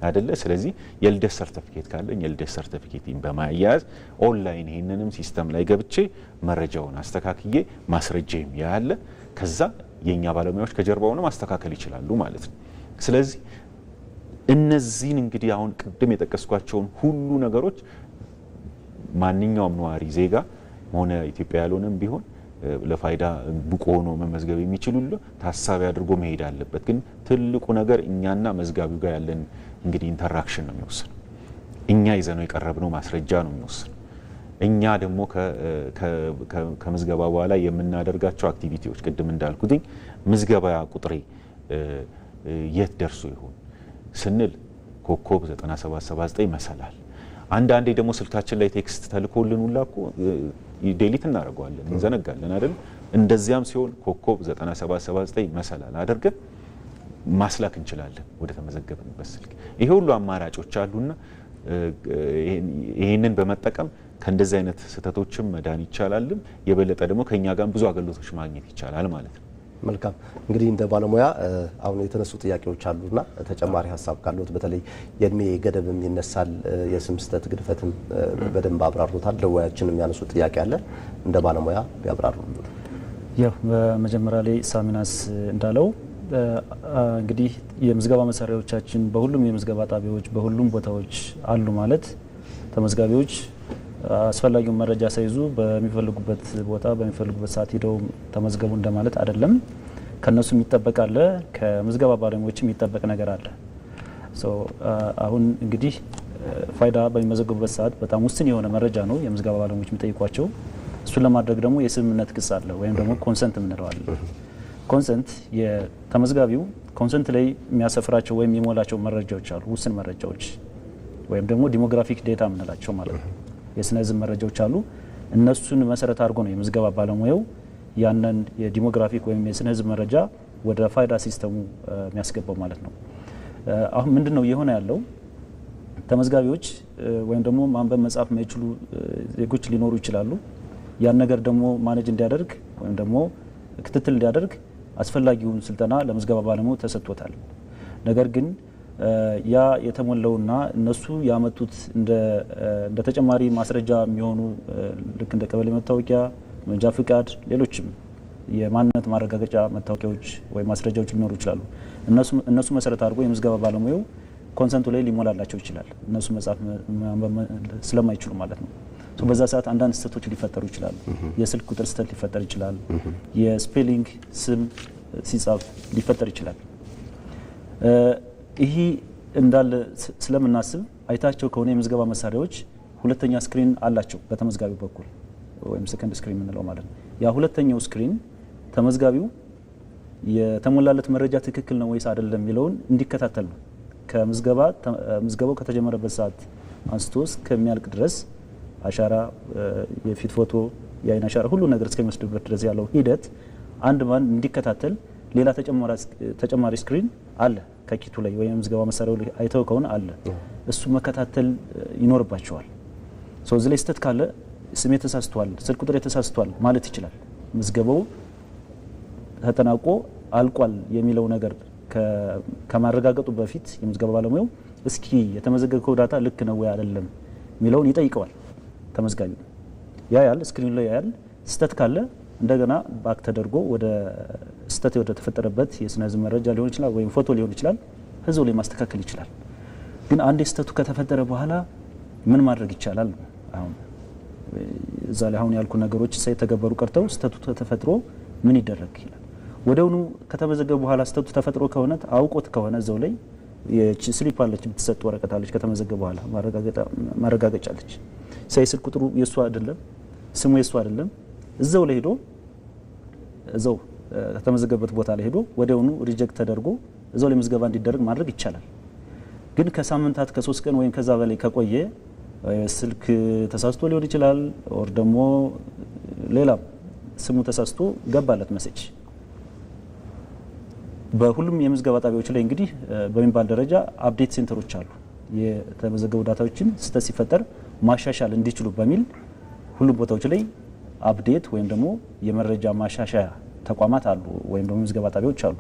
አይደለ? ስለዚህ የልደት ሰርቲፊኬት ካለኝ የልደት ሰርቲፊኬቲን በማያያዝ ኦንላይን ይሄንንም ሲስተም ላይ ገብቼ መረጃውን አስተካክዬ ማስረጃም ያለ ከዛ የኛ ባለሙያዎች ከጀርባው ነው ማስተካከል ይችላሉ ማለት ነው። ስለዚህ እነዚህን እንግዲህ አሁን ቅድም የጠቀስኳቸውን ሁሉ ነገሮች ማንኛውም ነዋሪ ዜጋ ሆነ ኢትዮጵያ ያልሆነም ቢሆን ለፋይዳ ብቁ ሆኖ መመዝገብ የሚችል ሁሉ ታሳቢ አድርጎ መሄድ አለበት። ግን ትልቁ ነገር እኛና መዝጋቢው ጋር ያለን እንግዲህ ኢንተራክሽን ነው የሚወስነው። እኛ ይዘነው የቀረብነው ማስረጃ ነው የሚወስነው። እኛ ደግሞ ከምዝገባ በኋላ የምናደርጋቸው አክቲቪቲዎች ቅድም እንዳልኩት ምዝገባ ቁጥሬ የት ደርሶ ይሆን ስንል ኮከብ 9779 መሰላል አንዳንዴ ደግሞ ስልካችን ላይ ቴክስት ተልኮልን ሁላ እኮ ዴሊት እናደርገዋለን እንዘነጋለን አይደል? እንደዚያም ሲሆን ኮከብ 9779 መሰላል አድርገን ማስላክ እንችላለን ወደ ተመዘገብንበት ስልክ። ይሄ ሁሉ አማራጮች አሉና ይሄንን በመጠቀም ከእንደዚህ አይነት ስህተቶችም መዳን ይቻላልም የበለጠ ደግሞ ከኛ ጋር ብዙ አገልግሎቶች ማግኘት ይቻላል ማለት ነው። መልካም እንግዲህ እንደ ባለሙያ አሁን የተነሱ ጥያቄዎች አሉና ተጨማሪ ሀሳብ ካሉት በተለይ የእድሜ ገደብም ይነሳል፣ የስም ስህተት ግድፈትም በደንብ አብራርቶታል። ደዋያችንም ያነሱ ጥያቄ አለ እንደ ባለሙያ ቢያብራሩ። ያው በመጀመሪያ ላይ ሳሚናስ እንዳለው እንግዲህ የምዝገባ መሳሪያዎቻችን በሁሉም የምዝገባ ጣቢያዎች በሁሉም ቦታዎች አሉ ማለት ተመዝጋቢዎች አስፈላጊውን መረጃ ሳይዙ በሚፈልጉበት ቦታ በሚፈልጉበት ሰዓት ሄደው ተመዝገቡ እንደማለት አይደለም። ከነሱ የሚጠበቅ አለ፣ ከምዝገባ ባለሙያዎችም የሚጠበቅ ነገር አለ። አሁን እንግዲህ ፋይዳ በሚመዘገቡበት ሰዓት በጣም ውስን የሆነ መረጃ ነው የምዝገባ ባለሙያዎች የሚጠይቋቸው። እሱን ለማድረግ ደግሞ የስምምነት ቅጽ አለ ወይም ደግሞ ኮንሰንት የምንለው አለ። ኮንሰንት የተመዝጋቢው ኮንሰንት ላይ የሚያሰፍራቸው ወይም የሚሞላቸው መረጃዎች አሉ፣ ውስን መረጃዎች ወይም ደግሞ ዲሞግራፊክ ዴታ የምንላቸው ማለት ነው። የስነ ህዝብ መረጃዎች አሉ። እነሱን መሰረት አድርጎ ነው የምዝገባ ባለሙያው ያንን የዲሞግራፊክ ወይም የስነ ህዝብ መረጃ ወደ ፋይዳ ሲስተሙ የሚያስገባው ማለት ነው። አሁን ምንድነው እየሆነ ያለው? ተመዝጋቢዎች ወይም ደግሞ ማንበብ መጻፍ የማይችሉ ዜጎች ሊኖሩ ይችላሉ። ያን ነገር ደግሞ ማኔጅ እንዲያደርግ ወይም ደግሞ ክትትል እንዲያደርግ አስፈላጊውን ስልጠና ለምዝገባ ባለሙያው ተሰጥቶታል። ነገር ግን ያ የተሞላውና እነሱ ያመጡት እንደ ተጨማሪ ማስረጃ የሚሆኑ ልክ እንደ ቀበሌ መታወቂያ፣ መንጃ ፍቃድ፣ ሌሎችም የማንነት ማረጋገጫ መታወቂያዎች ወይ ማስረጃዎች ሊኖሩ ይችላሉ። እነሱ መሰረት አድርጎ የምዝገባ ባለሙያው ኮንሰንቱ ላይ ሊሞላላቸው ይችላል። እነሱ መጻፍ ስለማይችሉ ማለት ነው። በዛ ሰዓት አንዳንድ ስህተቶች ሊፈጠሩ ይችላሉ። የስልክ ቁጥር ስህተት ሊፈጠር ይችላል። የስፔሊንግ ስም ሲጻፍ ሊፈጠር ይችላል። ይሄ እንዳለ ስለምናስብ አይታቸው ከሆነ የምዝገባ መሳሪያዎች ሁለተኛ ስክሪን አላቸው በተመዝጋቢው በኩል ወይም ሰከንድ ስክሪን የምንለው ማለት ነው። ያ ሁለተኛው ስክሪን ተመዝጋቢው የተሞላለት መረጃ ትክክል ነው ወይስ አይደለም የሚለውን እንዲከታተል ነው። ምዝገባው ከተጀመረበት ሰዓት አንስቶ እስከሚያልቅ ድረስ አሻራ፣ የፊት ፎቶ፣ የአይን አሻራ ሁሉ ነገር እስከሚወስድበት ድረስ ያለው ሂደት አንድ ማን እንዲከታተል ሌላ ተጨማሪ ስክሪን አለ ከኪቱ ላይ ወይም ምዝገባ መሳሪያው ላይ አይተው ከሆነ አለ። እሱ መከታተል ይኖርባቸዋል። እዚህ ላይ ስህተት ካለ ስሜ ተሳስቷል፣ ስልክ ቁጥር ተሳስቷል ማለት ይችላል። ምዝገባው ተጠናቆ አልቋል የሚለው ነገር ከማረጋገጡ በፊት የምዝገባ ባለሙያው እስኪ የተመዘገበው ዳታ ልክ ነው ወይ አይደለም የሚለውን ይጠይቀዋል። ተመዝጋቢ ያያል፣ ስክሪን ላይ ያያል። ስህተት ካለ እንደገና ባክ ተደርጎ ወደ ስህተት ወደ ተፈጠረበት የስነ ህዝብ መረጃ ሊሆን ይችላል ወይም ፎቶ ሊሆን ይችላል ህዝቡ ላይ ማስተካከል ይችላል። ግን አንድ ስህተቱ ከተፈጠረ በኋላ ምን ማድረግ ይቻላል? አሁን እዛ ላይ አሁን ያልኩ ነገሮች ሳይተገበሩ ቀርተው ስህተቱ ተፈጥሮ ምን ይደረግ ይላል። ወደውኑ ከተመዘገበ በኋላ ስህተቱ ተፈጥሮ ከሆነ አውቆት ከሆነ እዛው ላይ የቺ ስሊፕ አለች የምትሰጥ ወረቀት አለች ከተመዘገበ በኋላ ማረጋገጫ አለች። ሳይስል ቁጥሩ የሱ አይደለም ስሙ የሱ አይደለም እዛው ላይ ሄዶ እዛው ከተመዘገበበት ቦታ ላይ ሄዶ ወዲያውኑ ሪጀክት ተደርጎ እዛው ላይ ምዝገባ እንዲደረግ ማድረግ ይቻላል። ግን ከሳምንታት ከ3 ቀን ወይም ከዛ በላይ ከቆየ ስልክ ተሳስቶ ሊሆን ይችላል ኦር ደግሞ ሌላ ስሙ ተሳስቶ ገባለት መሴጅ በሁሉም የምዝገባ ጣቢያዎች ላይ እንግዲህ በሚባል ደረጃ አፕዴት ሴንተሮች አሉ። የተመዘገቡ ዳታዎችን ስህተት ሲፈጠር ማሻሻል እንዲችሉ በሚል ሁሉም ቦታዎች ላይ አፕዴት ወይም ደግሞ የመረጃ ማሻሻያ ተቋማት አሉ ወይም ደግሞ ምዝገባ ጣቢያዎች አሉ።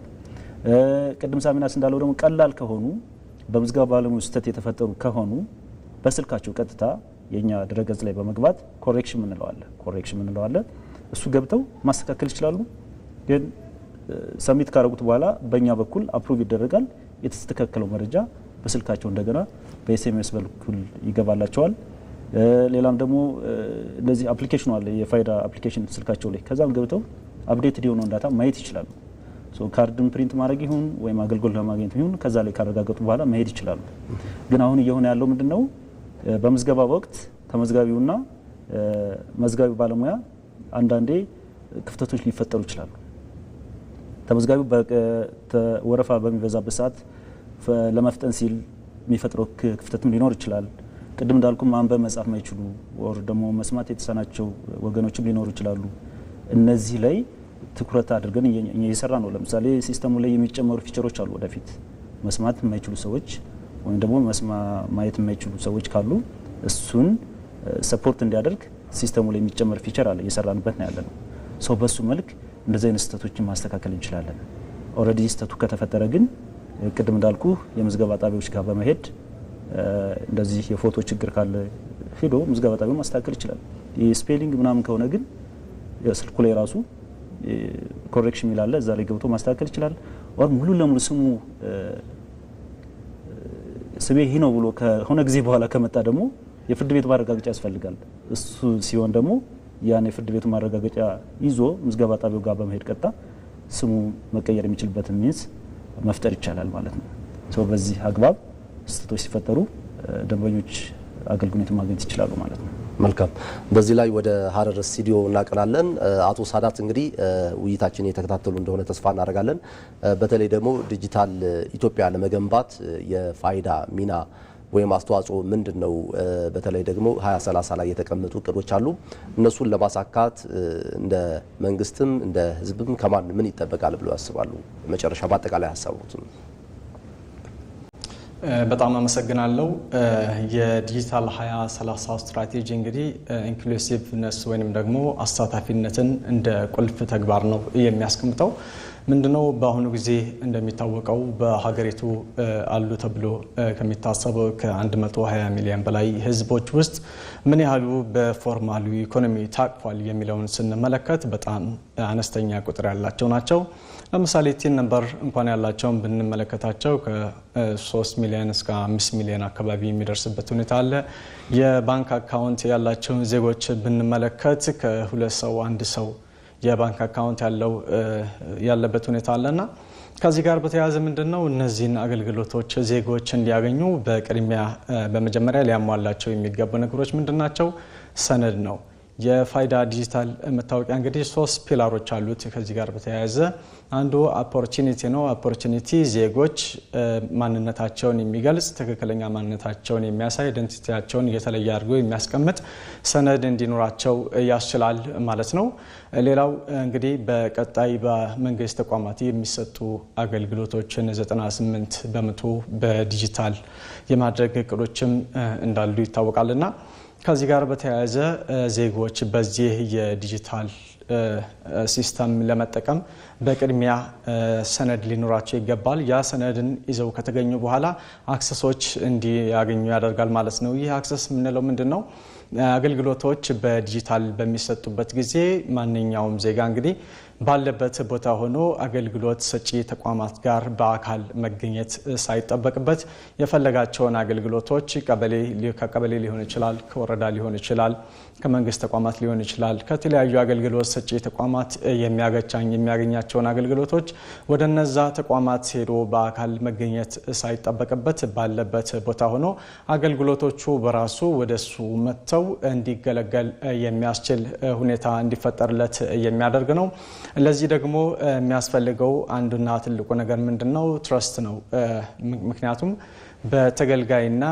ቅድም ሳሚናስ እንዳለው ደግሞ ቀላል ከሆኑ በምዝገባ ባለሙያው ስህተት የተፈጠሩ ከሆኑ በስልካቸው ቀጥታ የኛ ድረገጽ ላይ በመግባት ኮሬክሽን እንለዋለን እሱ ገብተው ማስተካከል ይችላሉ። ግን ሰሚት ካረጉት በኋላ በእኛ በኩል አፕሩቭ ይደረጋል። የተስተካከለው መረጃ በስልካቸው እንደገና በኤስኤምኤስ በኩል ይገባላቸዋል። ሌላም ደግሞ እንደዚህ አፕሊኬሽኑ አለ የፋይዳ አፕሊኬሽን ስልካቸው ላይ ከዛም ገብተው አፕዴትድ የሆነውን ዳታ ማየት ይችላሉ። ሶ ካርድን ፕሪንት ማድረግ ይሁን ወይም አገልግሎት ለማግኘት ይሁን ከዛ ላይ ካረጋገጡ በኋላ መሄድ ይችላሉ። ግን አሁን እየሆነ ያለው ምንድነው በምዝገባ ወቅት ተመዝጋቢውና መዝጋቢ ባለሙያ አንዳንዴ ክፍተቶች ሊፈጠሩ ይችላሉ። ተመዝጋቢው ወረፋ በሚበዛበት ሰዓት ለመፍጠን ሲል የሚፈጥረው ክፍተትም ሊኖር ይችላል። ቅድም እንዳልኩ ማንበብ መጻፍ ማይችሉ ወር ደግሞ መስማት የተሳናቸው ወገኖችም ሊኖሩ ይችላሉ። እነዚህ ላይ ትኩረት አድርገን እየሰራ ነው። ለምሳሌ ሲስተሙ ላይ የሚጨመሩ ፊቸሮች አሉ። ወደፊት መስማት የማይችሉ ሰዎች ወይም ደግሞ ማየት የማይችሉ ሰዎች ካሉ እሱን ሰፖርት እንዲያደርግ ሲስተሙ ላይ የሚጨመር ፊቸር አለ እየሰራንበት ነው ያለነው። ሶ በሱ መልክ እንደዚህ አይነት ስህተቶችን ማስተካከል እንችላለን። ኦልሬዲ ስህተቱ ከተፈጠረ ግን ቅድም እንዳልኩ የምዝገባ ጣቢያዎች ጋር በመሄድ እንደዚህ የፎቶ ችግር ካለ ሄዶ ምዝገባ ጣቢያውን ማስተካከል ይችላል። የስፔሊንግ ምናምን ከሆነ ግን ስልኩ ላይ ራሱ ኮሬክሽን ይላል እዛ ላይ ገብቶ ማስተካከል ይችላል። ወር ሙሉ ለሙሉ ስሜ ይሄ ነው ብሎ ከሆነ ጊዜ በኋላ ከመጣ ደግሞ የፍርድ ቤት ማረጋገጫ ያስፈልጋል። እሱ ሲሆን ደግሞ ያን የፍርድ ቤቱ ማረጋገጫ ይዞ ምዝገባ ጣቢያው ጋር በመሄድ ቀጣ ስሙ መቀየር የሚችልበትን ሚንስ መፍጠር ይቻላል ማለት ነው። ሶ በዚህ አግባብ ስህተቶች ሲፈጠሩ ደንበኞች አገልግሎት ማግኘት ይችላሉ ማለት ነው። መልካም። በዚህ ላይ ወደ ሀረር ስቱዲዮ እናቀናለን። አቶ ሳዳት እንግዲህ ውይይታችን የተከታተሉ እንደሆነ ተስፋ እናደርጋለን። በተለይ ደግሞ ዲጂታል ኢትዮጵያ ለመገንባት የፋይዳ ሚና ወይም አስተዋጽኦ ምንድነው? በተለይ ደግሞ 2030 ላይ የተቀመጡ እቅዶች አሉ። እነሱን ለማሳካት እንደ መንግስትም እንደ ህዝብም ከማን ምን ይጠበቃል ብለው ያስባሉ? መጨረሻ በአጠቃላይ ሀሳቡትም በጣም አመሰግናለሁ። የዲጂታል 2030 ስትራቴጂ እንግዲህ ኢንክሉሲቭነስ ወይንም ደግሞ አሳታፊነትን እንደ ቁልፍ ተግባር ነው የሚያስቀምጠው። ምንድነው በአሁኑ ጊዜ እንደሚታወቀው በሀገሪቱ አሉ ተብሎ ከሚታሰበው ከ120 ሚሊዮን በላይ ህዝቦች ውስጥ ምን ያህሉ በፎርማሉ ኢኮኖሚ ታቅፏል የሚለውን ስንመለከት በጣም አነስተኛ ቁጥር ያላቸው ናቸው። ለምሳሌ ቲን ነምበር እንኳን ያላቸውን ብንመለከታቸው ከ3 ሚሊዮን እስከ 5 ሚሊዮን አካባቢ የሚደርስበት ሁኔታ አለ። የባንክ አካውንት ያላቸውን ዜጎች ብንመለከት ከሁለት ሰው አንድ ሰው የባንክ አካውንት ያለበት ሁኔታ አለና ከዚህ ጋር በተያያዘ ምንድነው እነዚህን አገልግሎቶች ዜጎች እንዲያገኙ በቅድሚያ በመጀመሪያ ሊያሟላቸው የሚገቡ ነገሮች ምንድናቸው? ሰነድ ነው። የፋይዳ ዲጂታል መታወቂያ እንግዲህ 3 ፒላሮች አሉት። ከዚህ ጋር በተያያዘ አንዱ ኦፖርቹኒቲ ነው። ኦፖርቹኒቲ ዜጎች ማንነታቸውን የሚገልጽ ትክክለኛ ማንነታቸውን የሚያሳይ አይደንቲቲያቸውን የተለየ አድርጎ የሚያስቀምጥ ሰነድ እንዲኖራቸው ያስችላል ማለት ነው። ሌላው እንግዲህ በቀጣይ በመንግስት ተቋማት የሚሰጡ አገልግሎቶችን 98 በመቶ በዲጂታል የማድረግ እቅዶችም እንዳሉ ይታወቃልና ከዚህ ጋር በተያያዘ ዜጎች በዚህ የዲጂታል ሲስተም ለመጠቀም በቅድሚያ ሰነድ ሊኖራቸው ይገባል። ያ ሰነድን ይዘው ከተገኙ በኋላ አክሰሶች እንዲያገኙ ያደርጋል ማለት ነው። ይህ አክሰስ የምንለው ምንድነው? አገልግሎቶች በዲጂታል በሚሰጡበት ጊዜ ማንኛውም ዜጋ እንግዲህ ባለበት ቦታ ሆኖ አገልግሎት ሰጪ ተቋማት ጋር በአካል መገኘት ሳይጠበቅበት የፈለጋቸውን አገልግሎቶች ከቀበሌ ሊሆን ይችላል፣ ከወረዳ ሊሆን ይችላል፣ ከመንግስት ተቋማት ሊሆን ይችላል፣ ከተለያዩ አገልግሎት ሰጪ ሰጪ ተቋማት የሚያገኛቸውን አገልግሎቶች ወደ እነዛ ተቋማት ሄዶ በአካል መገኘት ሳይጠበቅበት ባለበት ቦታ ሆኖ አገልግሎቶቹ በራሱ ወደሱ መጥተው እንዲገለገል የሚያስችል ሁኔታ እንዲፈጠርለት የሚያደርግ ነው። ለዚህ ደግሞ የሚያስፈልገው አንዱና ትልቁ ነገር ምንድነው? ትረስት ነው። ምክንያቱም በተገልጋይና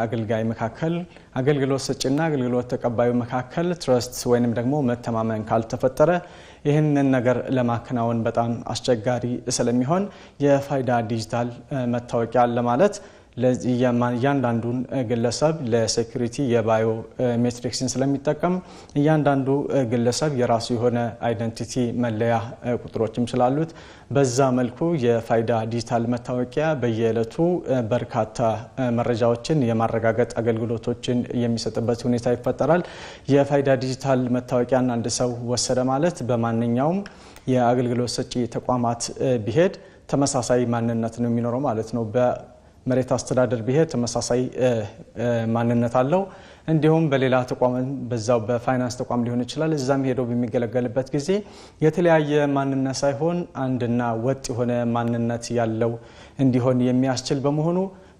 አገልጋይ መካከል አገልግሎት ሰጪና አገልግሎት ተቀባዩ መካከል ትረስት ወይንም ደግሞ መተማመን ካልተፈጠረ ይህንን ነገር ለማከናወን በጣም አስቸጋሪ ስለሚሆን የፋይዳ ዲጂታል መታወቂያ ለማለት ለዚህ እያንዳንዱን ግለሰብ ለሴኩሪቲ የባዮ ሜትሪክስን ስለሚጠቀም እያንዳንዱ ግለሰብ የራሱ የሆነ አይደንቲቲ መለያ ቁጥሮችም ስላሉት በዛ መልኩ የፋይዳ ዲጂታል መታወቂያ በየዕለቱ በርካታ መረጃዎችን የማረጋገጥ አገልግሎቶችን የሚሰጥበት ሁኔታ ይፈጠራል። የፋይዳ ዲጂታል መታወቂያን አንድ ሰው ወሰደ ማለት በማንኛውም የአገልግሎት ሰጪ ተቋማት ቢሄድ ተመሳሳይ ማንነት ነው የሚኖረው ማለት ነው። መሬት አስተዳደር ቢሄድ ተመሳሳይ ማንነት አለው። እንዲሁም በሌላ ተቋም በዛው በፋይናንስ ተቋም ሊሆን ይችላል። እዛም ሄዶ በሚገለገልበት ጊዜ የተለያየ ማንነት ሳይሆን አንድና ወጥ የሆነ ማንነት ያለው እንዲሆን የሚያስችል በመሆኑ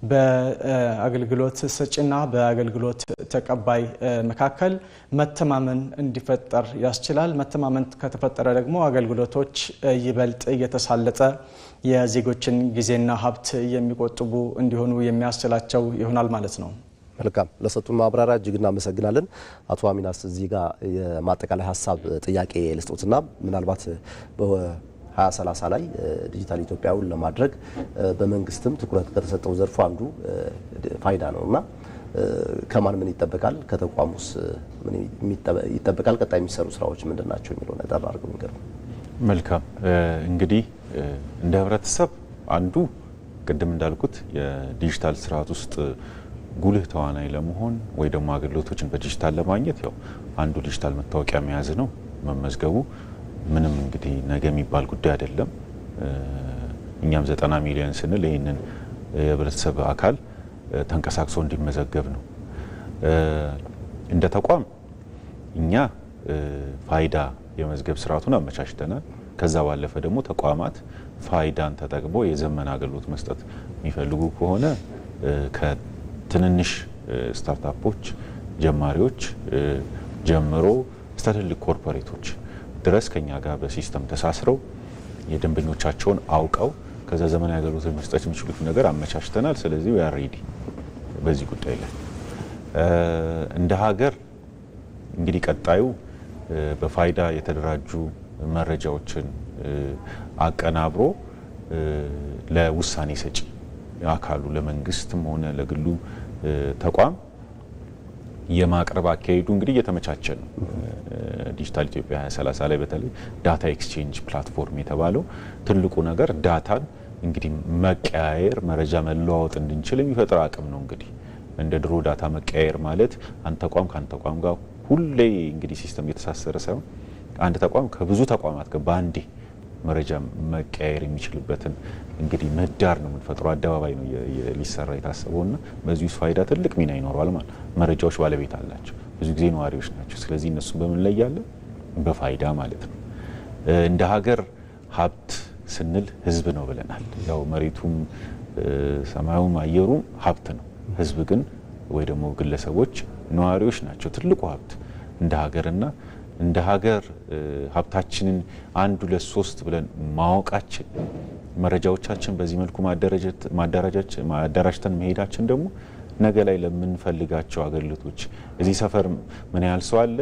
በአገልግሎት ሰጪና በአገልግሎት ተቀባይ መካከል መተማመን እንዲፈጠር ያስችላል። መተማመን ከተፈጠረ ደግሞ አገልግሎቶች ይበልጥ እየተሳለጠ የዜጎችን ጊዜና ሀብት የሚቆጥቡ እንዲሆኑ የሚያስችላቸው ይሆናል ማለት ነው። መልካም፣ ለሰጡን ማብራሪያ እጅግ እናመሰግናለን። አቶ አሚናስ እዚህ ጋር የማጠቃላይ ሀሳብ ጥያቄ ልስጦትና ምናልባት በ2030 ላይ ዲጂታል ኢትዮጵያውን ለማድረግ በመንግስትም ትኩረት ከተሰጠው ዘርፉ አንዱ ፋይዳ ነውና ከማን ምን ይጠበቃል? ከተቋሙስ ምን ይጠበቃል? ቀጣይ የሚሰሩ ስራዎች ምንድናቸው የሚለው ነገር አድርገው ይገርም። መልካም፣ እንግዲህ እንደ ህብረተሰብ አንዱ ቅድም እንዳልኩት የዲጂታል ስርዓት ውስጥ ጉልህ ተዋናይ ለመሆን ወይ ደግሞ አገልግሎቶችን በዲጂታል ለማግኘት ያው አንዱ ዲጂታል መታወቂያ መያዝ ነው። መመዝገቡ ምንም እንግዲህ ነገ የሚባል ጉዳይ አይደለም። እኛም 90 ሚሊዮን ስንል ይህንን የህብረተሰብ አካል ተንቀሳቅሶ እንዲመዘገብ ነው። እንደ ተቋም እኛ ፋይዳ የመዝገብ ስርዓቱን አመቻችተናል። ከዛ ባለፈ ደግሞ ተቋማት ፋይዳን ተጠቅሞ የዘመን አገልግሎት መስጠት የሚፈልጉ ከሆነ ከትንንሽ ስታርታፖች ጀማሪዎች ጀምሮ እስከ ትልቅ ኮርፖሬቶች ድረስ ከኛ ጋር በሲስተም ተሳስረው የደንበኞቻቸውን አውቀው ከዛ ዘመናዊ አገልግሎት መስጠት የሚችሉት ነገር አመቻችተናል። ስለዚህ we are ready በዚህ ጉዳይ ላይ እንደ ሀገር እንግዲህ ቀጣዩ በፋይዳ የተደራጁ መረጃዎችን አቀናብሮ ለውሳኔ ሰጪ አካሉ ለመንግስትም ሆነ ለግሉ ተቋም የማቅረብ አካሄዱ እንግዲህ እየተመቻቸ ነው። ዲጂታል ኢትዮጵያ 2030 ላይ በተለይ ዳታ ኤክስቼንጅ ፕላትፎርም የተባለው ትልቁ ነገር ዳታን እንግዲህ መቀያየር መረጃ መለዋወጥ እንድንችል የሚፈጥር አቅም ነው። እንግዲህ እንደ ድሮ ዳታ መቀያየር ማለት አንድ ተቋም ከአንድ ተቋም ጋር ሁሌ እንግዲህ ሲስተም እየተሳሰረ ሳይሆን አንድ ተቋም ከብዙ ተቋማት ጋር በአንዴ መረጃ መቀያየር የሚችልበትን እንግዲህ ምህዳር ነው የምንፈጥረው። አደባባይ ነው ሊሰራ የታሰበውና በዚህ ውስጥ ፋይዳ ትልቅ ሚና ይኖረዋል ማለት መረጃዎች ባለቤት አላቸው፣ ብዙ ጊዜ ነዋሪዎች ናቸው። ስለዚህ እነሱ በምን ላይ ያለ በፋይዳ ማለት ነው። እንደ ሀገር ሀብት ስንል ህዝብ ነው ብለናል። ያው መሬቱም ሰማዩም አየሩም ሀብት ነው። ህዝብ ግን ወይ ደግሞ ግለሰቦች ነዋሪዎች ናቸው ትልቁ ሀብት እንደ ሀገርና እንደ ሀገር ሀብታችንን 1 2 3 ብለን ማወቃችን መረጃዎቻችን በዚህ መልኩ ማደራጀተን መሄዳችን ደግሞ ነገ ላይ ለምንፈልጋቸው አገልግሎቶች እዚህ ሰፈር ምን ያህል ሰው አለ፣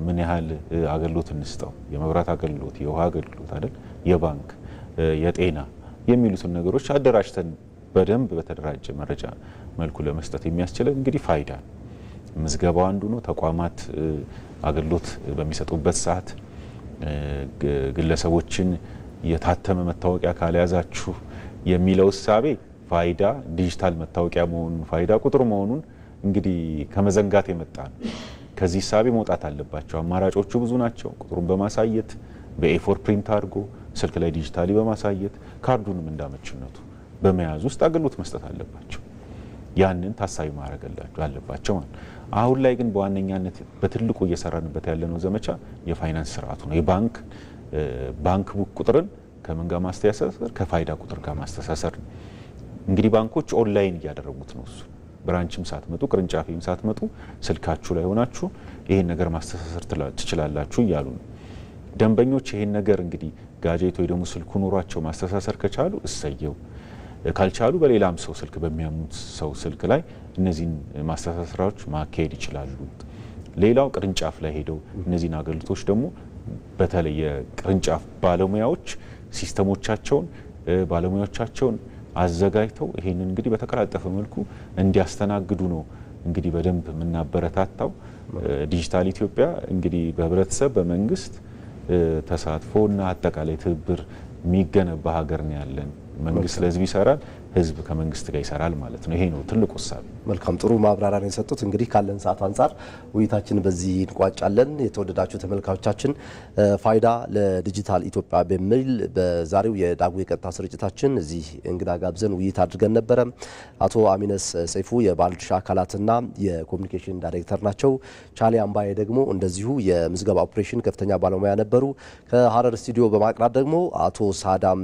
ምን ያህል አገልግሎት እንስጠው፣ የመብራት አገልግሎት፣ የውሃ አገልግሎት አይደል፣ የባንክ፣ የጤና የሚሉትን ነገሮች አደራጅተን በደንብ በተደራጀ መረጃ መልኩ ለመስጠት የሚያስችለን እንግዲህ ፋይዳ ነው። ምዝገባው አንዱ ነው። ተቋማት አገልግሎት በሚሰጡበት ሰዓት ግለሰቦችን የታተመ መታወቂያ ካልያዛችሁ የሚለው እሳቤ ፋይዳ ዲጂታል መታወቂያ መሆኑን ፋይዳ ቁጥር መሆኑን እንግዲህ ከመዘንጋት የመጣ ነው። ከዚህ እሳቤ መውጣት አለባቸው። አማራጮቹ ብዙ ናቸው። ቁጥሩን በማሳየት በኤ4 ፕሪንት አድርጎ ስልክ ላይ ዲጂታሊ በማሳየት ካርዱንም እንዳመችነቱ በመያዝ ውስጥ አገልግሎት መስጠት አለባቸው። ያንን ታሳቢ ማድረግ አለባቸው ማለት ነው። አሁን ላይ ግን በዋነኛነት በትልቁ እየሰራንበት ያለነው ዘመቻ የፋይናንስ ስርዓቱ ነው። ባንክ ቡክ ቁጥርን ከምን ጋር ማስተሳሰር ከፋይዳ ቁጥር ጋር ማስተሳሰር ነው። እንግዲህ ባንኮች ኦንላይን እያደረጉት ነው። እሱ ብራንችም ሳትመጡ ቅርንጫፍም ሳትመጡ ስልካችሁ ላይ ሆናችሁ ይሄን ነገር ማስተሳሰር ትችላላችሁ እያሉ ነው። ደንበኞች ይሄን ነገር እንግዲህ ጋጀት ወይ ደግሞ ስልኩ ኑሯቸው ማስተሳሰር ከቻሉ እሰየው፣ ካልቻሉ በሌላም ሰው ስልክ በሚያሙት ሰው ስልክ ላይ እነዚህን ማስተሳሰራዎች ማካሄድ ይችላሉ። ሌላው ቅርንጫፍ ላይ ሄደው እነዚህን አገልግሎቶች ደግሞ በተለይ የቅርንጫፍ ባለሙያዎች ሲስተሞቻቸውን ባለሙያዎቻቸውን አዘጋጅተው ይሄንን እንግዲህ በተቀላጠፈ መልኩ እንዲያስተናግዱ ነው እንግዲህ በደንብ የምናበረታታው። ዲጂታል ኢትዮጵያ እንግዲህ በህብረተሰብ በመንግስት ተሳትፎና አጠቃላይ ትብብር የሚገነባ ሀገር ነው ያለን። መንግስት ለህዝብ ይሰራል፣ ህዝብ ከመንግስት ጋር ይሰራል ማለት ነው። ይሄ ነው ትልቁ ሐሳብ። መልካም ጥሩ ማብራሪያ ነው የሰጡት። እንግዲህ ካለን ሰዓት አንፃር ውይይታችን በዚህ እንቋጫለን። የተወደዳችሁ ተመልካቾቻችን ፋይዳ ለዲጂታል ኢትዮጵያ በሚል በዛሬው የዳጉ የቀጥታ ስርጭታችን እዚህ እንግዳ ጋብዘን ውይይት አድርገን ነበረ። አቶ አሚነስ ሰይፉ የባለድርሻ አካላትና የኮሚኒኬሽን ዳይሬክተር ናቸው። ቻሌ አምባዬ ደግሞ እንደዚሁ የምዝገባ ኦፕሬሽን ከፍተኛ ባለሙያ ነበሩ። ከሀረር ስቱዲዮ በማቅረብ ደግሞ አቶ ሳዳም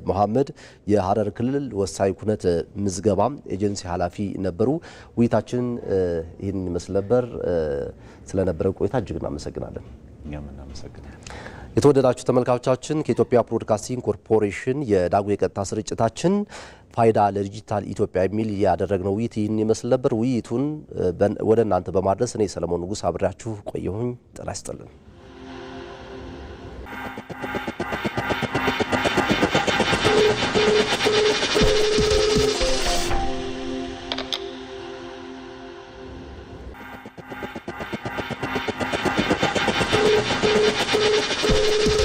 መሐመድ የሀረር ክልል ወሳኝ ኩነት ምዝገባ ኤጀንሲ ኃላፊ ነበሩ። ውይይታችን ይህን ይመስል ነበር። ስለነበረን ቆይታ እጅግ እናመሰግናለን። እኛም እናመሰግናለን። የተወደዳችሁ ተመልካቾቻችን ከኢትዮጵያ ብሮድካስቲንግ ኮርፖሬሽን የዳጉ የቀጥታ ስርጭታችን ፋይዳ ለዲጂታል ኢትዮጵያ የሚል ያደረግነው ውይይት ይህን ይመስል ነበር። ውይይቱን ወደ እናንተ በማድረስ እኔ ሰለሞን ንጉስ አብሬያችሁ ቆየሁኝ። ጤና ይስጥልን። We'll be right back.